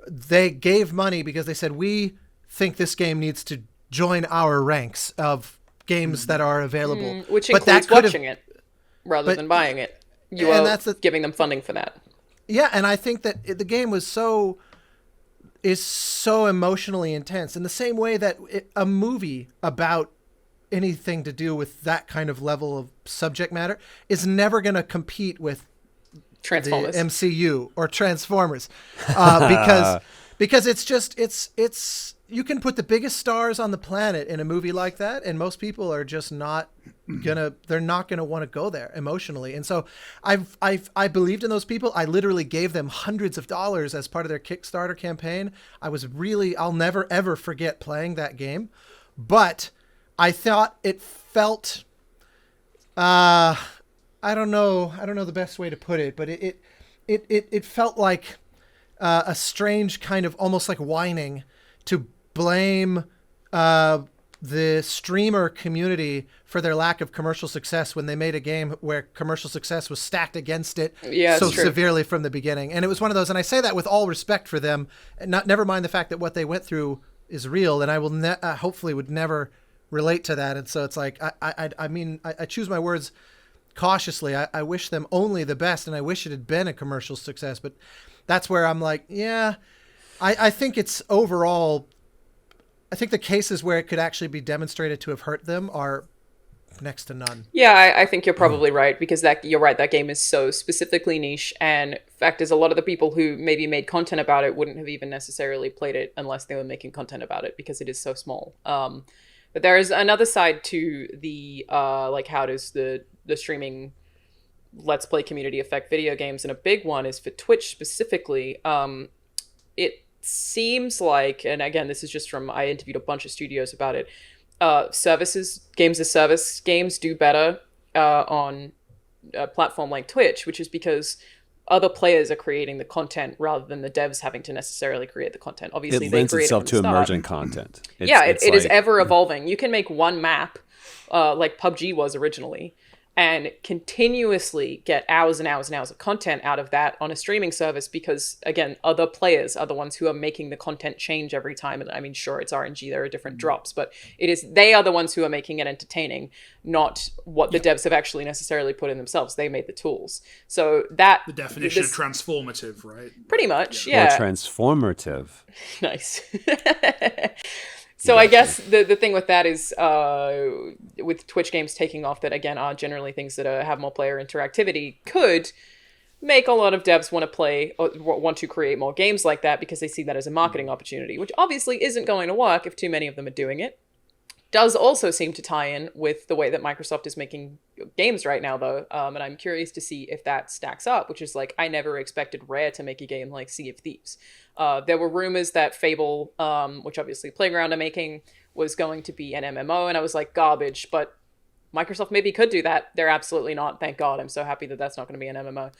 they gave money because they said, we think this game needs to join our ranks of games that are available. Which includes watching it rather than buying it. You are giving them funding for that. Yeah, and I think that the game is so emotionally intense in the same way that a movie about anything to do with that kind of level of subject matter is never going to compete with Transformers, the MCU or Transformers, because it's you can put the biggest stars on the planet in a movie like that, and most people are just not they're not gonna want to go there emotionally. And so I believed in those people. I literally gave them hundreds of dollars as part of their Kickstarter campaign. I'll never ever forget playing that game, but I thought it felt I don't know the best way to put it, but it felt like a strange kind of almost like whining to blame the streamer community for their lack of commercial success when they made a game where commercial success was stacked against it so severely from the beginning. And it was one of those, and I say that with all respect for them, and never mind the fact that what they went through is real, and I will hopefully would never relate to that. And so it's like, I mean, I choose my words cautiously. I wish them only the best, and I wish it had been a commercial success, but that's where I'm like, yeah, I think it's overall, I think the cases where it could actually be demonstrated to have hurt them are next to none. Yeah, I think you're probably right, because you're right, that game is so specifically niche, and fact is a lot of the people who maybe made content about it wouldn't have even necessarily played it unless they were making content about it, because it is so small. But there is another side to the like, how does the streaming Let's Play community affect video games, and a big one is for Twitch specifically. It seems like, and again, this is just from, I interviewed a bunch of studios about it, games as service games do better on a platform like Twitch, which is because other players are creating the content rather than the devs having to necessarily create the content. Obviously, it they lends create itself it to emerging content. It is ever evolving. You can make one map, like PUBG was originally, and continuously get hours and hours and hours of content out of that on a streaming service, because, again, other players are the ones who are making the content change every time. And I mean, sure, it's RNG, there are different drops, but they are the ones who are making it entertaining, not what the devs have actually necessarily put in themselves. They made the tools. So that... The definition of transformative, right? Pretty much, yeah. Or transformative. Nice. So I guess the thing with that is, with Twitch games taking off, that again are generally things that have more player interactivity, could make a lot of devs want to play or want to create more games like that, because they see that as a marketing opportunity, which obviously isn't going to work if too many of them are doing it. Does also seem to tie in with the way that Microsoft is making games right now, though, and I'm curious to see if that stacks up, which is like, I never expected Rare to make a game like Sea of Thieves. There were rumors that Fable, which obviously Playground are making, was going to be an MMO, and I was like, garbage, but Microsoft maybe could do that. They're absolutely not. Thank God. I'm so happy that that's not going to be an MMO.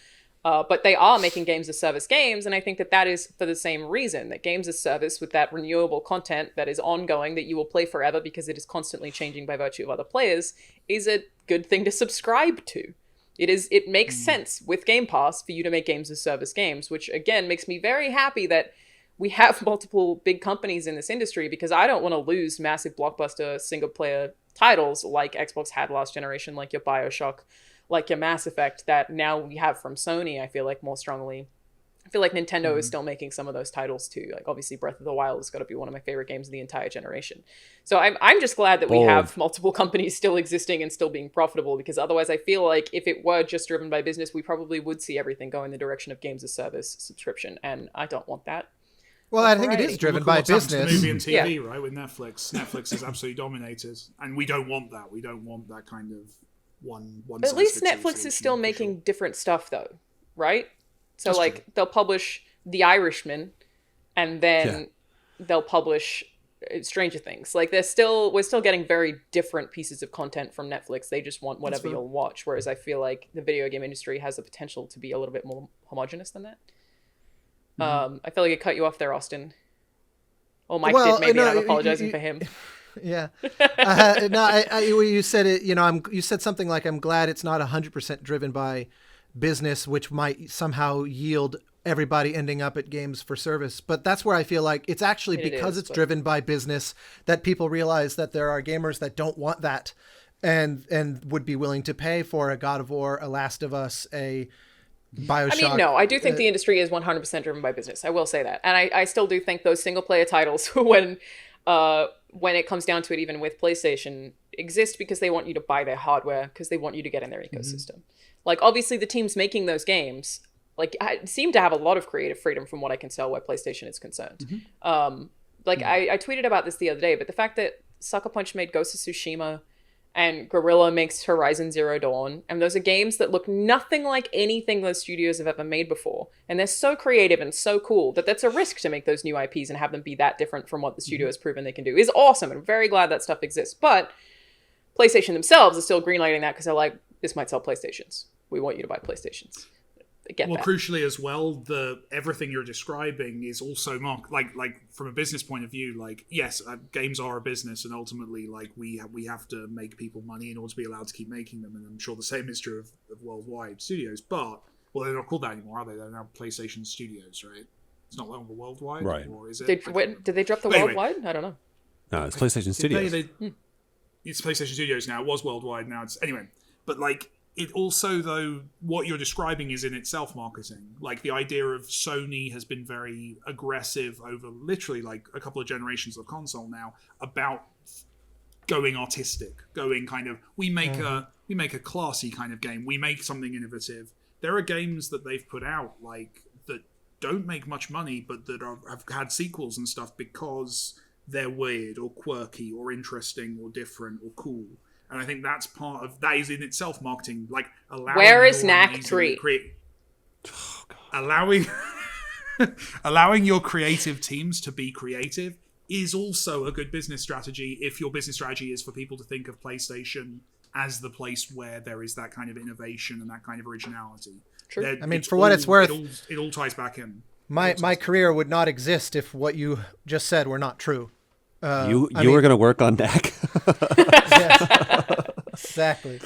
But they are making games as service games, and I think that is for the same reason, that games as service with that renewable content that is ongoing, that you will play forever because it is constantly changing by virtue of other players, is a good thing to subscribe to. It makes sense with Game Pass for you to make games as service games, which again makes me very happy that we have multiple big companies in this industry, because I don't want to lose massive blockbuster single player titles like Xbox had last generation, like your BioShock, like your Mass Effect, that now we have from Sony. I feel like more strongly. I feel like Nintendo is still making some of those titles too. Like obviously Breath of the Wild has got to be one of my favorite games of the entire generation. So I'm just glad that we have multiple companies still existing and still being profitable, because otherwise I feel like if it were just driven by business, we probably would see everything go in the direction of games as service subscription, and I don't want that. Well, I think it is driven by business. Movie and TV, right? With Netflix is absolutely dominated, and we don't want that. We don't want that kind of one. At least Netflix is still making different stuff, though, right? So that's like true. They'll publish The Irishman, and then they'll publish Stranger Things. Like we're still getting very different pieces of content from Netflix. They just want whatever you'll watch. Whereas I feel like the video game industry has the potential to be a little bit more homogenous than that. I feel like I cut you off there, Austin. Oh, Mike did maybe, and I'm apologizing for him. Yeah. You said it. You said something like, "I'm glad it's not 100% driven by business, which might somehow yield everybody ending up at games for service." But that's where I feel like it's actually because it's driven by business that people realize that there are gamers that don't want that, and would be willing to pay for a God of War, a Last of Us, a BioShock. I mean, no, I do think the industry is 100% driven by business. I will say that. And I still do think those single player titles, when it comes down to it, even with PlayStation, exist because they want you to buy their hardware, because they want you to get in their ecosystem. Like, obviously, the teams making those games, like, seem to have a lot of creative freedom from what I can tell where PlayStation is concerned. I tweeted about this the other day, but the fact that Sucker Punch made Ghost of Tsushima and Guerrilla makes Horizon Zero Dawn, and those are games that look nothing like anything those studios have ever made before, and they're so creative and so cool that's a risk to make those new IPs and have them be that different from what the studio has proven they can do. Is awesome, and I'm very glad that stuff exists, but PlayStation themselves is still greenlighting that because they're like, this might sell PlayStations. We want you to buy PlayStations. Crucially as well, everything you're describing is also like from a business point of view. Like, yes, games are a business, and ultimately, like we have to make people money in order to be allowed to keep making them. And I'm sure the same is true of worldwide studios. But they're not called that anymore, are they? They're now PlayStation Studios, right? It's not longer worldwide, right? Or is it? Did they drop the worldwide? I don't know. No, it's PlayStation Studios. It's PlayStation Studios now. It was worldwide. Now it's anyway. But like. It also, though, what you're describing is in itself marketing. Like, the idea of Sony has been very aggressive over literally, like, a couple of generations of console now about going artistic, going kind of, we make a classy kind of game. We make something innovative. There are games that they've put out, like, that don't make much money, but that have had sequels and stuff because they're weird or quirky or interesting or different or cool. And I think that's part of that is in itself marketing, like allowing. Where is Knack 3? Allowing your creative teams to be creative is also a good business strategy if your business strategy is for people to think of PlayStation as the place where there is that kind of innovation and that kind of originality. True. I mean, for what it's worth, it all ties back in. My career would not exist if what you just said were not true. You were going to work on Dak. Exactly.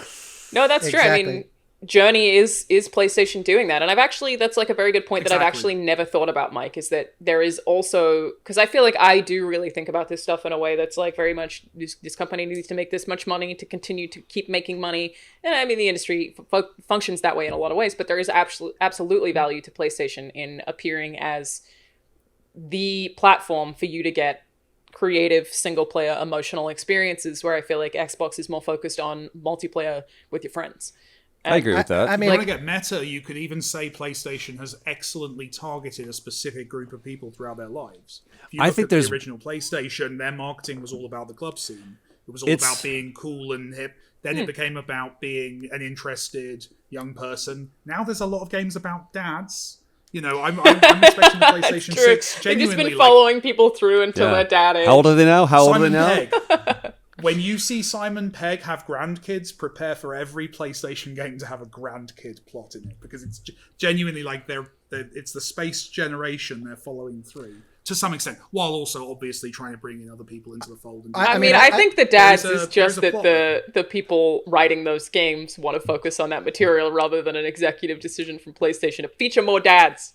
No, that's true. I mean, Journey is PlayStation doing that. And that's like a very good point that I've actually never thought about, Mike, is that there is also, because I feel like I do really think about this stuff in a way that's like very much, this company needs to make this much money to continue to keep making money. And I mean, the industry functions that way in a lot of ways, but there is absolutely value to PlayStation in appearing as the platform for you to get creative single-player emotional experiences, where I feel like Xbox is more focused on multiplayer with your friends. I agree with that. I mean, if you want to get meta, you could even say PlayStation has excellently targeted a specific group of people throughout their lives. If you look at the original PlayStation, their marketing was all about the club scene. It was all about being cool and hip. Then it became about being an interested young person. Now there's a lot of games about dads. You know, I'm expecting the PlayStation 6 genuinely. They've just been following people through until their dad age. How old are they now? Pegg. When you see Simon Pegg have grandkids, prepare for every PlayStation game to have a grandkid plot in it, because it's genuinely like it's the space generation they're following through to some extent, while also obviously trying to bring in other people into the fold. I think the dads is just that the people writing those games want to focus on that material rather than an executive decision from PlayStation to feature more dads.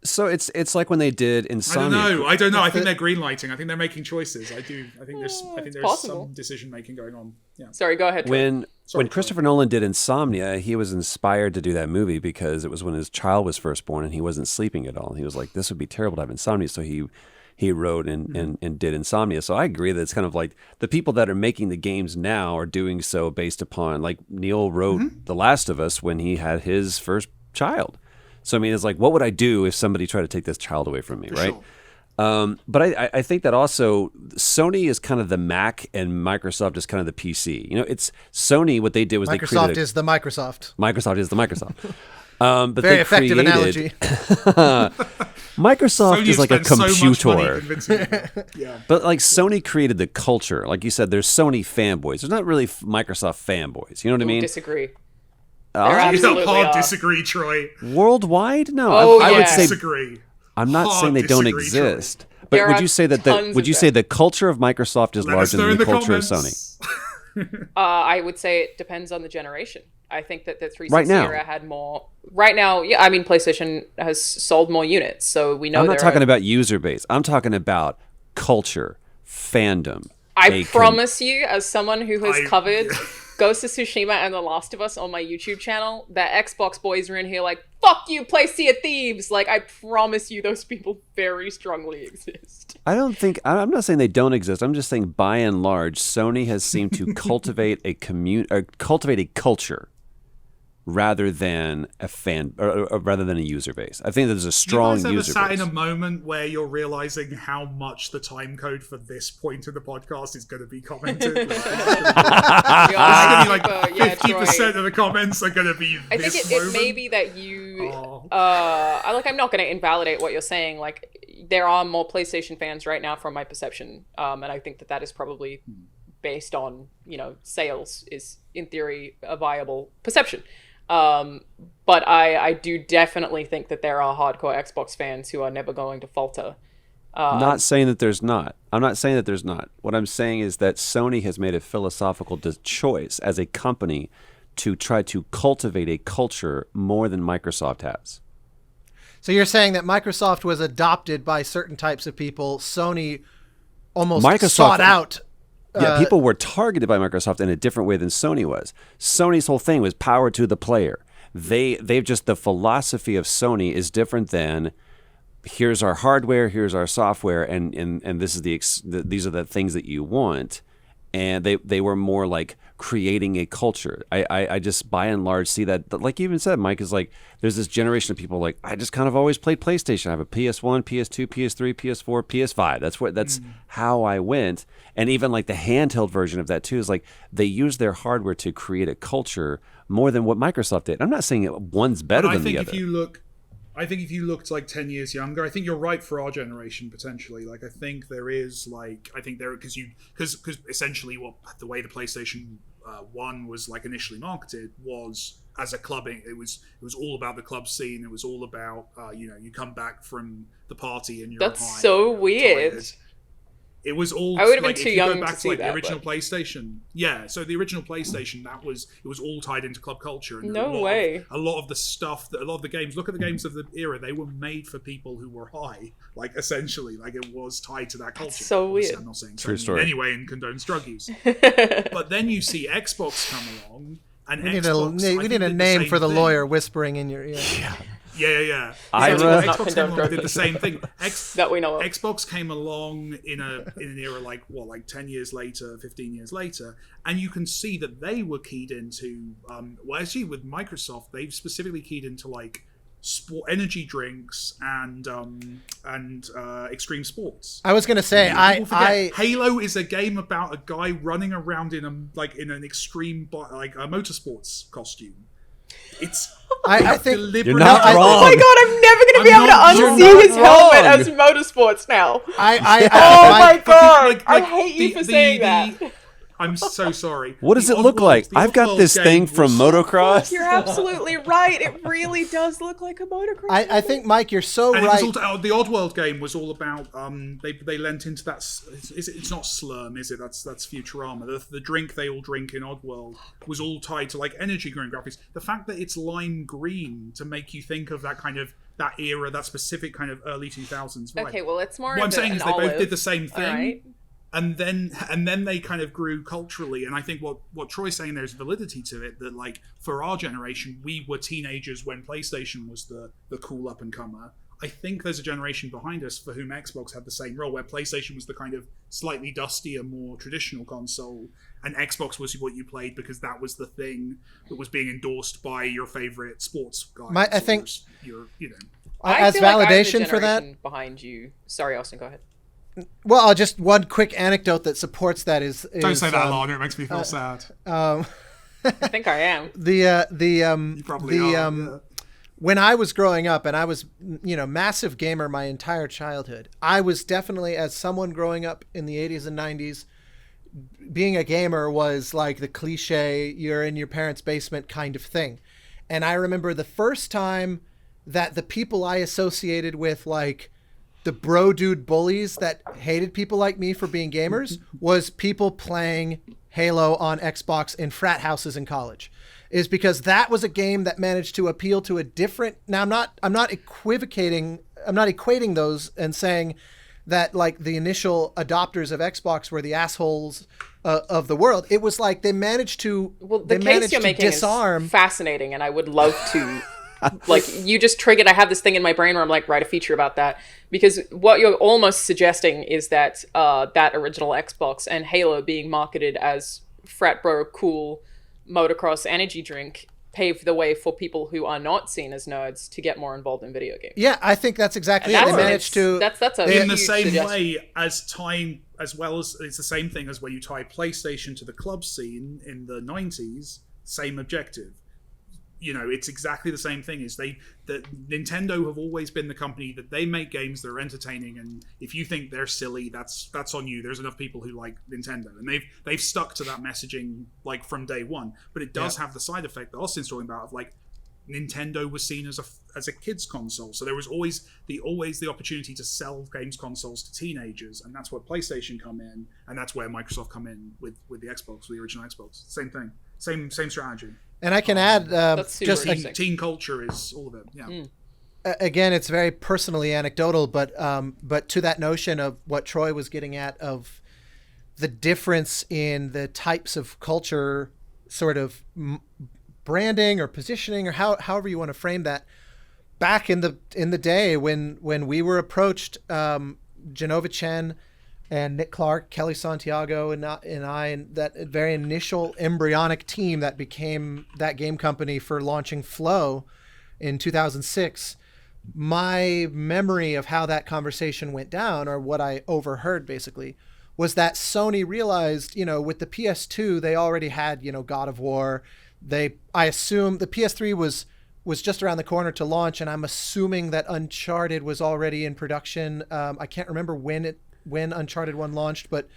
So it's like when they did Insomnia. I don't know. I think they're greenlighting. I think they're making choices. I think there's possible. some decision making going on. Yeah. Sorry, go ahead. When Christopher Nolan did Insomnia, he was inspired to do that movie because it was when his child was first born and he wasn't sleeping at all. And he was like, this would be terrible to have insomnia. So he wrote and did Insomnia. So I agree that it's kind of like the people that are making the games now are doing so based upon, like Neil wrote The Last of Us when he had his first child. So I mean, it's like, what would I do if somebody tried to take this child away from me, right? Sure. But I think that also Sony is kind of the Mac and Microsoft is kind of the PC. You know, it's Sony. What they did was Microsoft is the Microsoft. Microsoft is the Microsoft. But very effective analogy. Microsoft Sony is like a computer. So much money yeah. But like Sony created the culture. Like you said, there's Sony fanboys. There's not really Microsoft fanboys. You know what I mean? Disagree. Hard disagree, Troy. Worldwide? No, I would say disagree. I'm not saying they don't exist. But would you say that the culture of Microsoft is larger than the culture of Sony? I would say it depends on the generation. I think that the 360 right now. era had more. Right now, yeah, I mean, PlayStation has sold more units, so we know. I'm not talking about user base. I'm talking about culture, fandom. I promise you, as someone who has covered Ghost of Tsushima and The Last of Us on my YouTube channel, that Xbox boys are in here like, fuck you, play Sea of Thieves. Like, I promise you those people very strongly exist. I'm not saying they don't exist. I'm just saying by and large, Sony has seemed to cultivate a culture rather than a fan or rather than a user base. I think there's a strong user base. You guys ever sat in a moment where you're realizing how much the time code for this point of the podcast is going to be commented? It's going to be like 50% of the comments are going to be I think it may be that you... I'm not going to invalidate what you're saying. Like, there are more PlayStation fans right now from my perception. And I think that is probably based on, sales is, in theory, a viable perception. But I do definitely think that there are hardcore Xbox fans who are never going to falter. Not saying that there's not. I'm not saying that there's not. What I'm saying is that Sony has made a philosophical choice as a company to try to cultivate a culture more than Microsoft has. So you're saying that Microsoft was adopted by certain types of people. Sony almost sought out. Yeah, people were targeted by Microsoft in a different way than Sony was. Sony's whole thing was power to the player. They've just, the philosophy of Sony is different than here's our hardware, here's our software, and this is these are the things that you want. And they were more like creating a culture. I just by and large see that, like you even said, Mike, is like there's this generation of people like, I just kind of always played PlayStation. I have a PS1, PS2, PS3, PS4, PS5. That's how I went. And even like the handheld version of that too is like they use their hardware to create a culture more than what Microsoft did. I'm not saying one's better than the other. I think if you looked like 10 years younger, I think you're right for our generation potentially. Like I think there is because essentially the way the PlayStation 1 was like initially marketed was as a clubbing. It was all about the club scene. It was all about you come back from the party and you're That's so weird. Tired. It was all. I would have been too young to see that. The original PlayStation, yeah. So the original PlayStation, it was all tied into club culture. And no way. A lot of the stuff, a lot of the games. Look at the games of the era. They were made for people who were high. Like essentially, like it was tied to that culture. That's so weird. I'm not saying true story anyway, and condones drug use. But then you see Xbox come along, and we need a name for the lawyer whispering in your ear. Yeah. Xbox came along, did the same thing. That we know of. Xbox came along in an era like 10 years later, 15 years later, and you can see that they were keyed into. Actually, with Microsoft, they've specifically keyed into like sport, energy drinks, and extreme sports. I was gonna say, Halo is a game about a guy running around in an extreme a motorsports costume. I think you're not wrong. Oh my god, I'm never going to be able to unsee his helmet as motorsports now. Oh my god, I hate you for saying that. I'm so sorry. What does it look like? I've got this thing from motocross. You're absolutely right. It really does look like a motocross. I think, Mike, you're so right. The Oddworld game was all about. They lent into that. It's not Slurm, is it? That's Futurama. The drink they all drink in Oddworld was all tied to like energy drink graphics. The fact that it's lime green to make you think of that kind of that era, that specific kind of early 2000s vibe. Okay, well, it's more What I'm of saying an is they olive. both did the same thing. All right. And then they kind of grew culturally, and I think what Troy's saying, there's validity to it, that like for our generation, we were teenagers when PlayStation was the cool up and comer. I think there's a generation behind us for whom Xbox had the same role, where PlayStation was the kind of slightly dustier, more traditional console, and Xbox was what you played because that was the thing that was being endorsed by your favorite sports guys. I think your as feel like validation I'm the for that. generation behind you. Sorry, Austin, go ahead. Well, just one quick anecdote that supports that is Don't say that, Alanah. It makes me feel sad. I think I am. You probably are. Yeah. When I was growing up, and I was, massive gamer my entire childhood, I was definitely, as someone growing up in the 80s and 90s, being a gamer was like the cliche, you're in your parents' basement kind of thing. And I remember the first time that the people I associated with, like, the bro dude bullies that hated people like me for being gamers was people playing Halo on Xbox in frat houses in college. Is because that was a game that managed to appeal to a different. Now I'm not equating those and saying that like the initial adopters of Xbox were the assholes of the world. It was like they managed to. Well, the case you're making disarm. Is fascinating, and I would love to. Like, you just triggered. I have this thing in my brain where I'm like, write a feature about that, because what you're almost suggesting is that that original Xbox and Halo being marketed as frat bro cool motocross energy drink paved the way for people who are not seen as nerds to get more involved in video games. Yeah, I think that's exactly it. They managed to. That's a in the huge same suggestion. way as time, as well as it's the same thing as when you tie PlayStation to the club scene in the 90s. Same objective. It's exactly the same thing. That Nintendo have always been the company that they make games that are entertaining, and if you think they're silly, that's on you. There's enough people who like Nintendo, and they've stuck to that messaging like from day one. But it does have the side effect that Austin's talking about of like Nintendo was seen as a kids console, so there was always the opportunity to sell games consoles to teenagers, and that's where PlayStation come in, and that's where Microsoft come in with the Xbox, with the original Xbox. Same thing, same strategy. And I can add just teen culture is all of it. Yeah. Again, it's very personally anecdotal, but to that notion of what Troy was getting at of the difference in the types of culture, sort of branding or positioning, or however you want to frame that. Back in the day when we were approached, Genova Chen and Nick Clark, Kelly Santiago, and I, and that very initial embryonic team that became that game company for launching Flow in 2006. My memory of how that conversation went down, or what I overheard basically, was that Sony realized, with the PS2, they already had, God of War. I assume the PS3 was just around the corner to launch, and I'm assuming that Uncharted was already in production. I can't remember when Uncharted 1 launched, but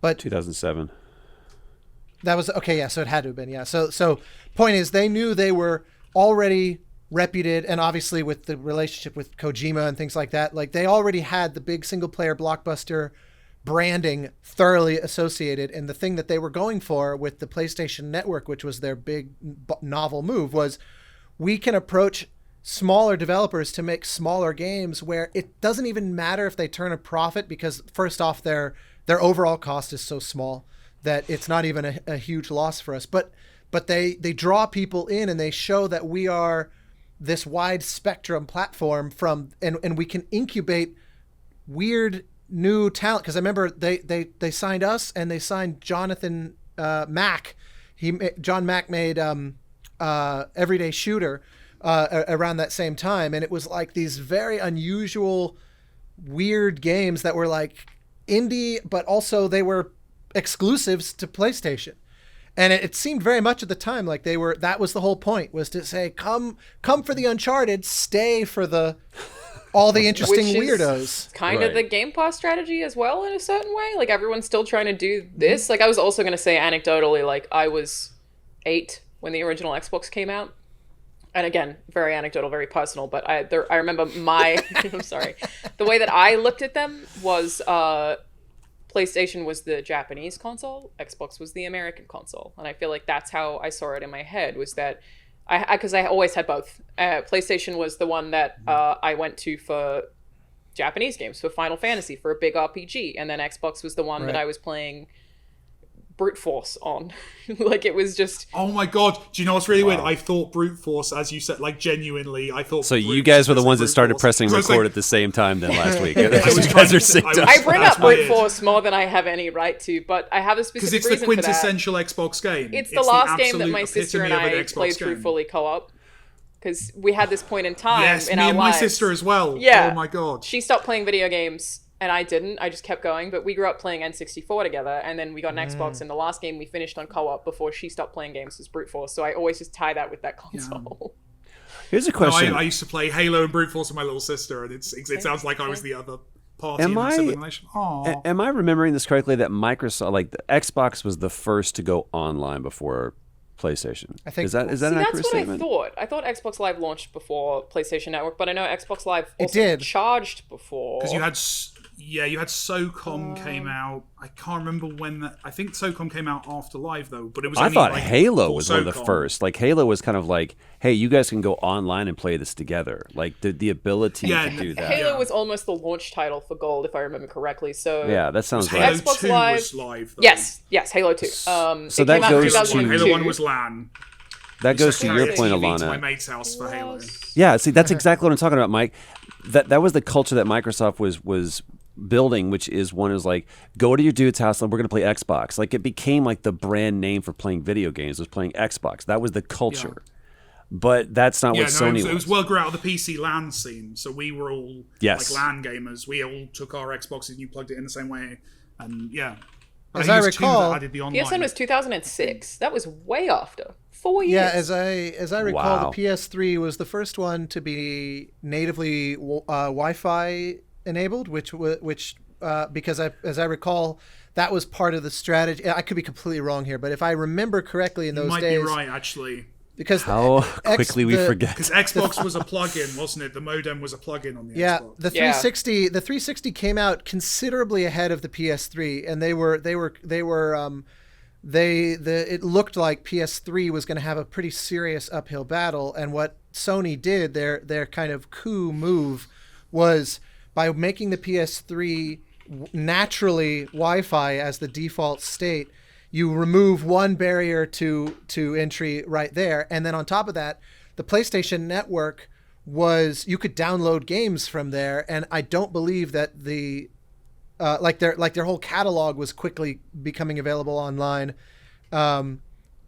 2007. That was okay. Yeah, so it had to have been. Yeah. So point is, they knew they were already reputed, and obviously with the relationship with Kojima and things like that, like they already had the big single player blockbuster branding thoroughly associated. And the thing that they were going for with the PlayStation Network, which was their big novel move, was we can approach smaller developers to make smaller games where it doesn't even matter if they turn a profit, because first off, their overall cost is so small that it's not even a huge loss for us. But they draw people in, and they show that we are this wide spectrum platform and we can incubate weird new talent. Because I remember they signed us, and they signed Jonathan Mack. John Mack made Everyday Shooter around that same time, and it was like these very unusual, weird games that were like indie, but also they were exclusives to PlayStation. And it seemed very much at the time like that was the whole point, was to say, come for the Uncharted, stay for all the interesting weirdos. Kind of the GamePass strategy as well, in a certain way. Like, everyone's still trying to do this. Like, I was also going to say anecdotally, like, I was 8 when the original Xbox came out. And again, very anecdotal, very personal, but I remember I'm sorry. The way that I looked at them was PlayStation was the Japanese console, Xbox was the American console. And I feel like that's how I saw it in my head, was that Because I always had both. PlayStation was the one that I went to for Japanese games, for Final Fantasy, for a big RPG, and then Xbox was the one that I was playing brute force on. Like, it was just... Oh my god, do you know what's really weird? I thought brute force, as you said, like, genuinely, I thought... So you guys were the ones that started pressing record at the same time then last week. You guys are synced up. I bring up brute force more than I have any right to, but I have a specific reason for that. Because it's the quintessential Xbox game. It's the last game that my sister and I played through fully co-op. Because we had this point in time in our lives. Yes, me and my sister as well. Yeah. Oh my god. She stopped playing video games, and I didn't. I just kept going. But we grew up playing N64 together, and then we got an Xbox, and the last game we finished on co-op before she stopped playing games was Brute Force. So I always just tie that with that console. Here's a question. No, I used to play Halo and Brute Force with my little sister, and it sounds like I was the other party in that simulation. Am I remembering this correctly, that Microsoft, like, the Xbox was the first to go online before PlayStation? I think is that an accurate statement? That's what I thought. I thought Xbox Live launched before PlayStation Network, but I know Xbox Live also charged before. Because you had SOCOM came out. I can't remember when that. I think SOCOM came out after Live though. But it was. I thought like Halo was one of the first. Like, Halo was kind of like, hey, you guys can go online and play this together. Like the ability to do that. Halo was almost the launch title for Gold, if I remember correctly. So yeah, that sounds right. Halo Xbox 2 Live was live. Though. Yes, Halo 2. So that goes to Halo 1 was LAN. That goes to your point, Alanah. To my mate's house for Halo. Yeah, see, that's exactly what I'm talking about, Mike. That was the culture that Microsoft was building, which is like, go to your dude's house and we're going to play Xbox. Like, it became like the brand name for playing video games was playing Xbox. That was the culture. Yeah. But that's not what Sony was. It was well grew out of the PC LAN scene. So we were all like LAN gamers. We all took our Xboxes and you plugged it in the same way. And yeah. As I recall, PSN was 2006. That was way after. 4 years. Yeah, as I recall, the PS3 was the first one to be natively Wi-Fi enabled, which because as I recall, that was part of the strategy. I could be completely wrong here, but if I remember correctly, in those days, you might be right actually. Because how quickly we forget. Because Xbox was a plug-in, wasn't it? The modem was a plug-in on the Xbox. The 360, the 360 came out considerably ahead of the PS3, and it looked like PS3 was going to have a pretty serious uphill battle. And what Sony did, their kind of coup move, was by making the PS3 naturally Wi-Fi as the default state. You remove one barrier to entry right there, and then on top of that, the PlayStation Network was, you could download games from there, and I don't believe that the their whole catalog was quickly becoming available online, and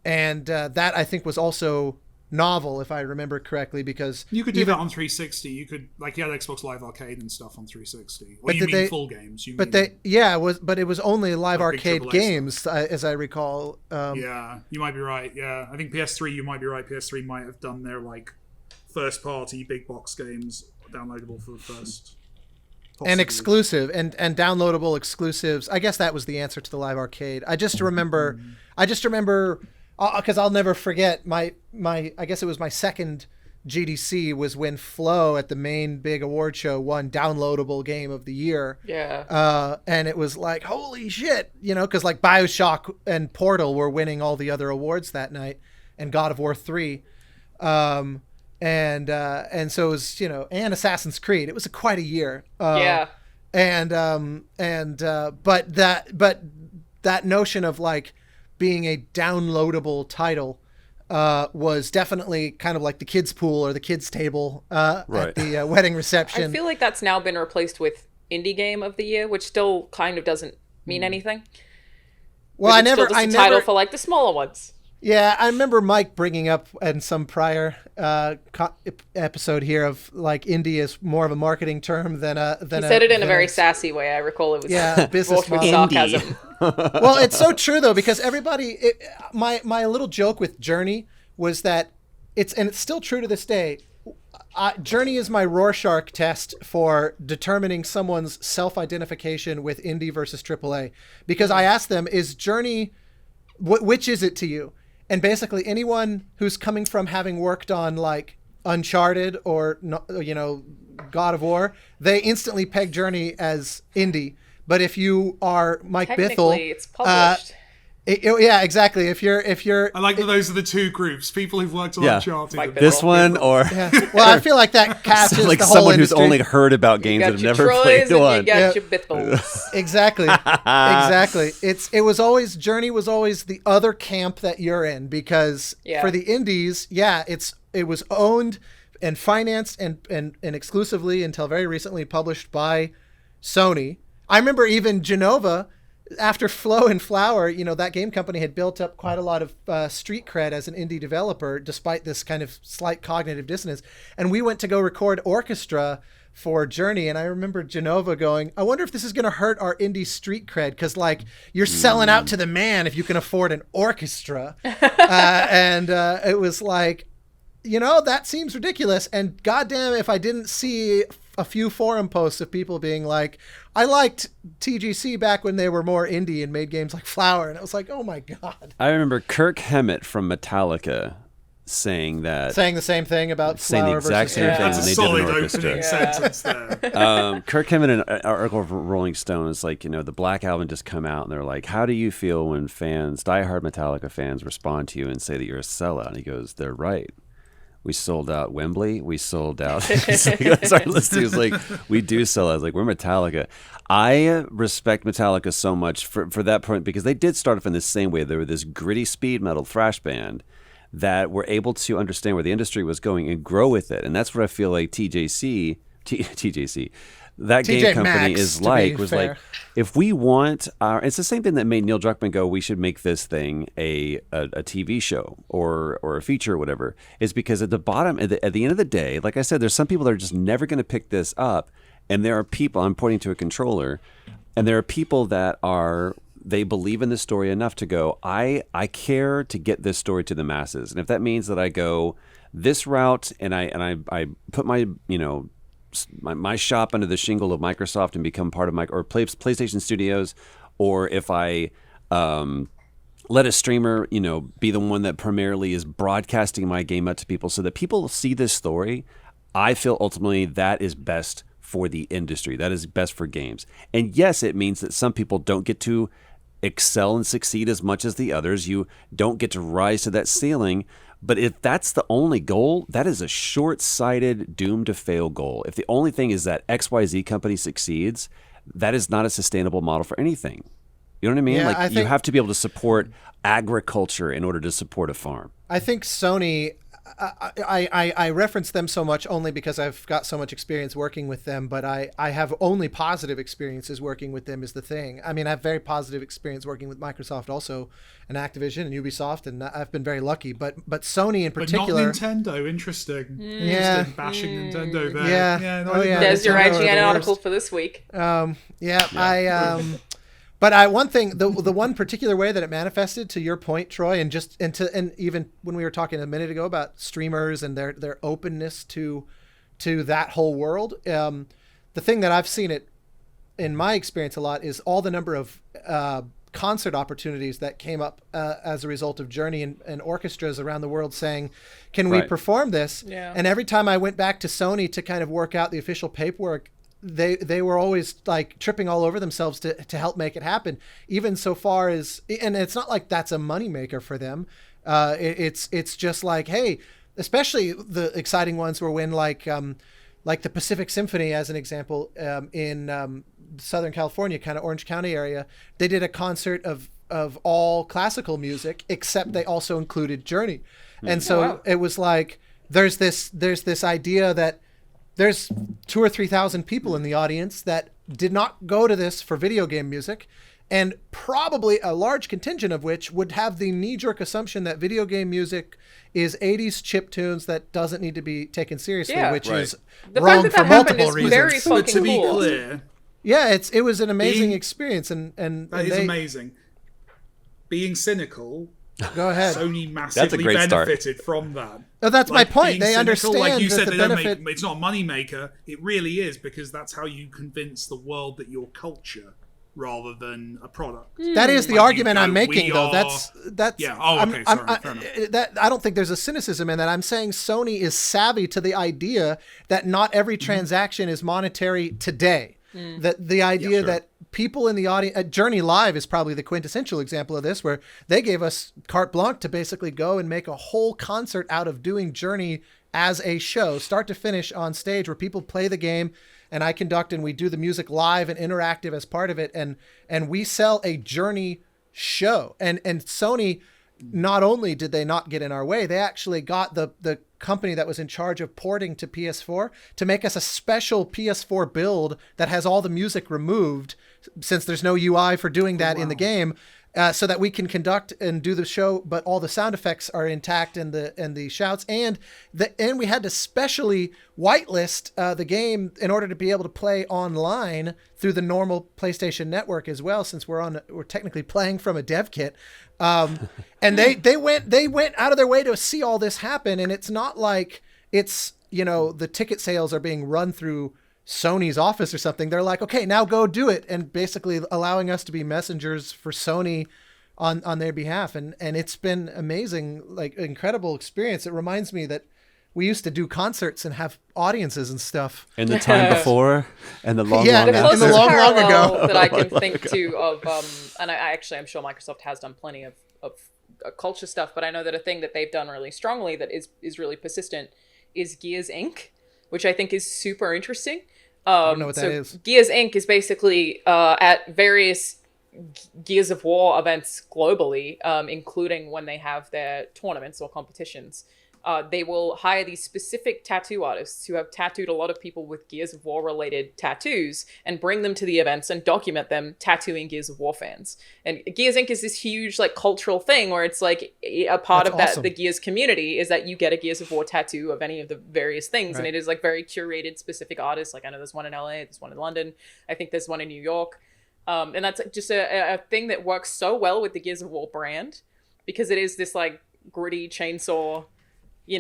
that I think was also novel, if I remember correctly, because you could do that on 360. You could, like, you had Xbox Live Arcade and stuff on 360. Well, you mean full games? But it was only Live Arcade games, as I recall. Yeah, you might be right. Yeah, I think PS3. You might be right. PS3 might have done their like first party big box games downloadable for the first. Possibly. And exclusive and downloadable exclusives. I guess that was the answer to the Live Arcade. I just remember. Because I'll never forget my I guess it was my second GDC was when Flow at the main big award show won downloadable game of the year. Yeah. And it was like, holy shit, because like BioShock and Portal were winning all the other awards that night, and God of War 3. And so it was, and Assassin's Creed. It was quite a year. Yeah. But that notion of like being a downloadable title was definitely kind of like the kids' pool or the kids' table at the wedding reception. I feel like that's now been replaced with Indie Game of the Year, which still kind of doesn't mean anything. Well, I never title for like the smaller ones. Yeah, I remember Mike bringing up in some prior episode here of like indie is more of a marketing term than a. He said it in a very sassy way. I recall it was business with sarcasm. Well, it's so true though, because everybody. My little joke with Journey was that it's still true to this day. Journey is my Rorschach test for determining someone's self-identification with indie versus AAA, because I asked them, is Journey, which is it to you? And basically anyone who's coming from having worked on like Uncharted or, God of War, they instantly peg Journey as indie. But if you are Mike Bithell, it's published. Yeah, exactly. If you're, I like that those are the two groups: people who've worked on Yeah. Uncharted. Like and this This one or yeah. Well, I feel like that catches like the whole someone who's industry. only heard about You games got and have your never Troys played and one. you got Yeah. your Bithles. Exactly. It was always Journey was always the other camp that you're in, because for the indies, it was owned and financed and exclusively until very recently published by Sony. I remember even Genova, after Flow and Flower, that game company had built up quite a lot of street cred as an indie developer, despite this kind of slight cognitive dissonance. And we went to go record Orchestra for Journey, and I remember Genova going, I wonder if this is going to hurt our indie street cred, because you're selling out to the man if you can afford an orchestra. And it was like, that seems ridiculous. And goddamn if I didn't see a few forum posts of people being like, I liked TGC back when they were more indie and made games like Flower. And I was like, oh my God. I remember Kirk Hammett from Metallica saying the same thing about Flower the exact versus same Air. thing That's when a they solid did an orchestra. opening sentence there. Kirk Hammett in an article from Rolling Stone is like, the Black Album just come out, and they're like, how do you feel when diehard Metallica fans respond to you and say that you're a sellout? And he goes, they're right. We sold out Wembley. We sold out. Sorry, he was like, we do sell out. I was like, we're Metallica. I respect Metallica so much for that point, because they did start off in the same way. They were this gritty speed metal thrash band that were able to understand where the industry was going and grow with it. And that's what I feel like TJC, that TJ game company Maxx, is to like, be was fair. like, if we want it's the same thing that made Neil Druckmann go, we should make this thing a TV show or a feature or whatever, is because at the bottom, at the end of the day, like I said, there's some people that are just never going to pick this up. And there are people, I'm pointing to a controller, and there are people that they believe in the story enough to go, I care to get this story to the masses. And if that means that I go this route and I put my, my shop under the shingle of Microsoft and become part of PlayStation Studios, or if I let a streamer, be the one that primarily is broadcasting my game out to people so that people see this story, I feel ultimately that is best for the industry. That is best for games. And yes, it means that some people don't get to excel and succeed as much as the others. You don't get to rise to that ceiling. But if that's the only goal, that is a short-sighted, doomed to fail goal. If the only thing is that XYZ company succeeds, that is not a sustainable model for anything. You know what I mean? Yeah, you have to be able to support agriculture in order to support a farm. I think Sony, I reference them so much only because I've got so much experience working with them, but I have only positive experiences working with them is the thing. I mean, I have very positive experience working with Microsoft also, and Activision and Ubisoft, and I've been very lucky. But Sony in particular. But not Nintendo. Interesting. Yeah. Interesting. Bashing Nintendo there. Yeah. No, Oh, yeah. There's your Nintendo are the IGN worst. article for this week. But one thing, the one particular way that it manifested, to your point, Troy, and even when we were talking a minute ago about streamers and their openness to that whole world, the thing that I've seen it in my experience a lot is all the number of concert opportunities that came up as a result of Journey and orchestras around the world saying, can we perform this? Yeah. And every time I went back to Sony to kind of work out the official paperwork, they were always like tripping all over themselves to help make it happen, even so far as, and it's not like that's a moneymaker for them. It's just like, hey, especially the exciting ones were when like the Pacific Symphony, as an example, in Southern California, kind of Orange County area, they did a concert of all classical music, except they also included Journey. And so it was like, there's this idea that there's 2,000 or 3,000 people in the audience that did not go to this for video game music, and probably a large contingent of which would have the knee-jerk assumption that video game music is 80s chiptunes that doesn't need to be taken seriously, which is the wrong fact for that happened multiple is reasons. very But fucking to be cool. clear, Yeah, it was an amazing experience, and that is amazing. Being cynical, Go ahead. Sony massively great start. benefited from that. Oh, that's my point. being They cynical, understand like you that said, the they don't benefit. it's not a moneymaker. It really is, because that's how you convince the world that you're culture rather than a product. That is the Like, argument I'm we making, though. are- That's Yeah. Oh, I'm- okay. I'm- Sorry. Fair enough. that I don't think there's a cynicism in that. I'm saying Sony is savvy to the idea that not every transaction is monetary today. That the idea that people in the audience. Journey Live is probably the quintessential example of this, where they gave us carte blanche to basically go and make a whole concert out of doing Journey as a show, start to finish, on stage, where people play the game and I conduct and we do the music live and interactive as part of it. And we sell a Journey show. And Sony, not only did they not get in our way, they actually got the company that was in charge of porting to PS4 to make us a special PS4 build that has all the music removed, since there's no UI for doing that in the game, so that we can conduct and do the show, but all the sound effects are intact and the shouts, and we had to specially whitelist the game in order to be able to play online through the normal PlayStation Network as well, since we're technically playing from a dev kit. And they went out of their way to see all this happen, and it's not like it's, the ticket sales are being run through Sony's office or something. They're like, okay, now go do it, and basically allowing us to be messengers for Sony on their behalf. And it's been amazing, like incredible experience. It reminds me that we used to do concerts and have audiences and stuff. In the time before, and the long the after. closest in the long parallel ago that I can think to of, and I'm sure Microsoft has done plenty of culture stuff, but I know that a thing that they've done really strongly that is really persistent is Gears Inc., which I think is super interesting. I don't know what that is. Gears Inc. is basically at various Gears of War events globally, including when they have their tournaments or competitions. They will hire these specific tattoo artists who have tattooed a lot of people with Gears of War related tattoos and bring them to the events and document them tattooing Gears of War fans. And Gears Inc. is this huge like cultural thing where it's like a part That's of that awesome. the Gears community is that you get a Gears of War tattoo of any of the various things. Right. And it is like very curated specific artists. Like I know there's one in LA, there's one in London. I think there's one in New York. And that's just a thing that works so well with the Gears of War brand, because it is this like gritty chainsaw,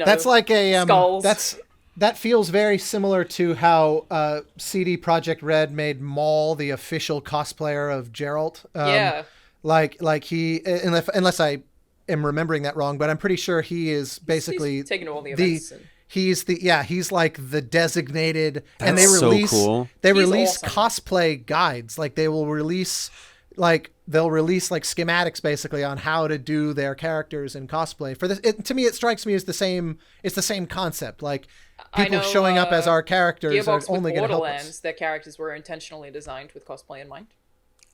that's like a skulls. that feels very similar to how CD Projekt Red made Maul the official cosplayer of Geralt. Yeah. Like he, unless I am remembering that wrong, but I'm pretty sure he is basically He's taking to all the events. He's like the designated, and That's they so release cool. they He's release awesome. cosplay guides. Like they'll release like schematics basically on how to do their characters in cosplay. For this, to me, it strikes me as the same. It's the same concept. Like people showing up as our characters Gearbox are only with going to help Borderlands, us. their characters were intentionally designed with cosplay in mind.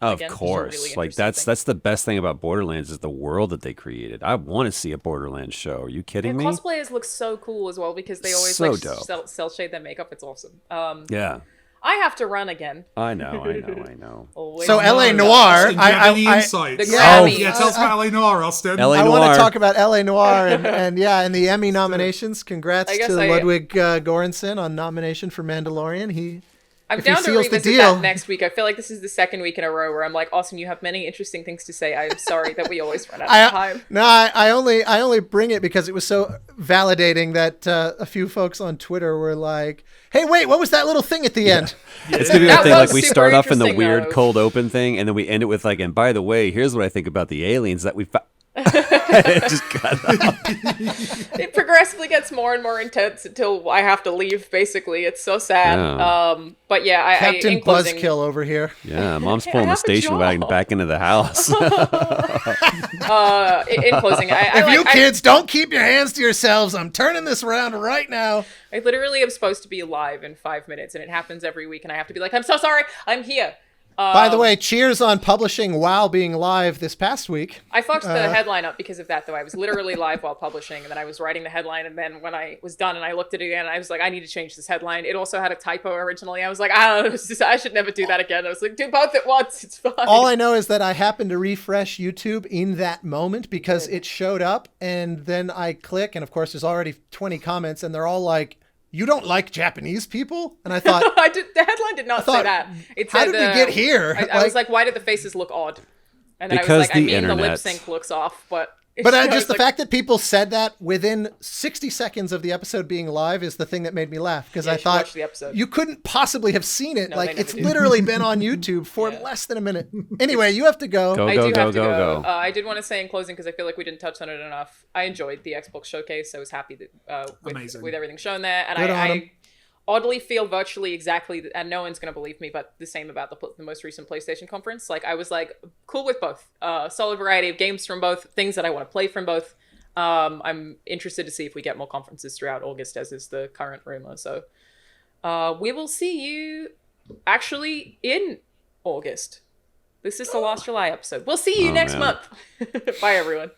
Of Again, course. really Like interesting that's the best thing about Borderlands is the world that they created. I want to see a Borderlands show. Are you kidding And me? cosplayers look so cool as well because they always So like dope. cell shade their makeup. It's awesome. Yeah. I have to run again. I know. Always So run. LA Noir, Austin, do you have any I insights? The Oh, Grammy. yeah, tell us about LA Noir, Austin. LA I want Noir. to talk about LA Noir and the Emmy nominations. Congrats I guess to Ludwig Göransson on nomination for Mandalorian. I'm if he down to seals the revisit deal- that next week. I feel like this is the second week in a row where I'm like, Austin, you have many interesting things to say. I'm sorry that we always run out of time. No, I only bring it because it was so validating that a few folks on Twitter were like, "Hey, wait, what was that little thing at the end?" It's gonna be That the thing was like we super start off in the interesting, weird though. cold open thing, and then we end it with like, and by the way, here's what I think about the aliens that we found. It just cut off. It progressively gets more and more intense until I have to leave. Basically, it's so sad. Yeah. But yeah, Captain in closing, Buzzkill over here. Yeah, mom's I pulling the have a station job. wagon back into the house. in closing, If you kids don't keep your hands to yourselves, I'm turning this around right now. I literally am supposed to be live in 5 minutes, and it happens every week, and I have to be like, I'm so sorry, I'm here. By the way, cheers on publishing while being live this past week. I fucked the headline up because of that, though. I was literally live while publishing, and then I was writing the headline, and then when I was done and I looked at it again, I was like, I need to change this headline. It also had a typo originally. I was like, I don't know, I should never do that again. I was like, do both at once. It's fine. All I know is that I happened to refresh YouTube in that moment because it showed up, and then I click, and of course there's already 20 comments, and they're all like, "You don't like Japanese people?" And I thought, The headline did not say thought, that. It how said did we get here? I was like, why did the faces look odd? And then I Because was like, I the mean, the lip internet. sync looks off, but... But I was just the like, fact that people said that within 60 seconds of the episode being live is the thing that made me laugh, because Yeah, I you should thought watch the episode. you couldn't possibly have seen it. No, like, they never it's do. literally been on YouTube for Yeah. less than a minute. Anyway, you have to go. Go, I go, do go, have to go, go. go. I did want to say in closing, because I feel like we didn't touch on it enough, I enjoyed the Xbox showcase. I was happy that, Amazing. with everything shown there. And Good on 'em. I oddly feel virtually exactly, and no one's going to believe me, but the same about the most recent PlayStation conference. Like, I was like, cool with both. Solid variety of games from both, things that I want to play from both. I'm interested to see if we get more conferences throughout August, as is the current rumor. So we will see you actually in August. This is the last July episode. We'll see you next man. month. Bye, everyone.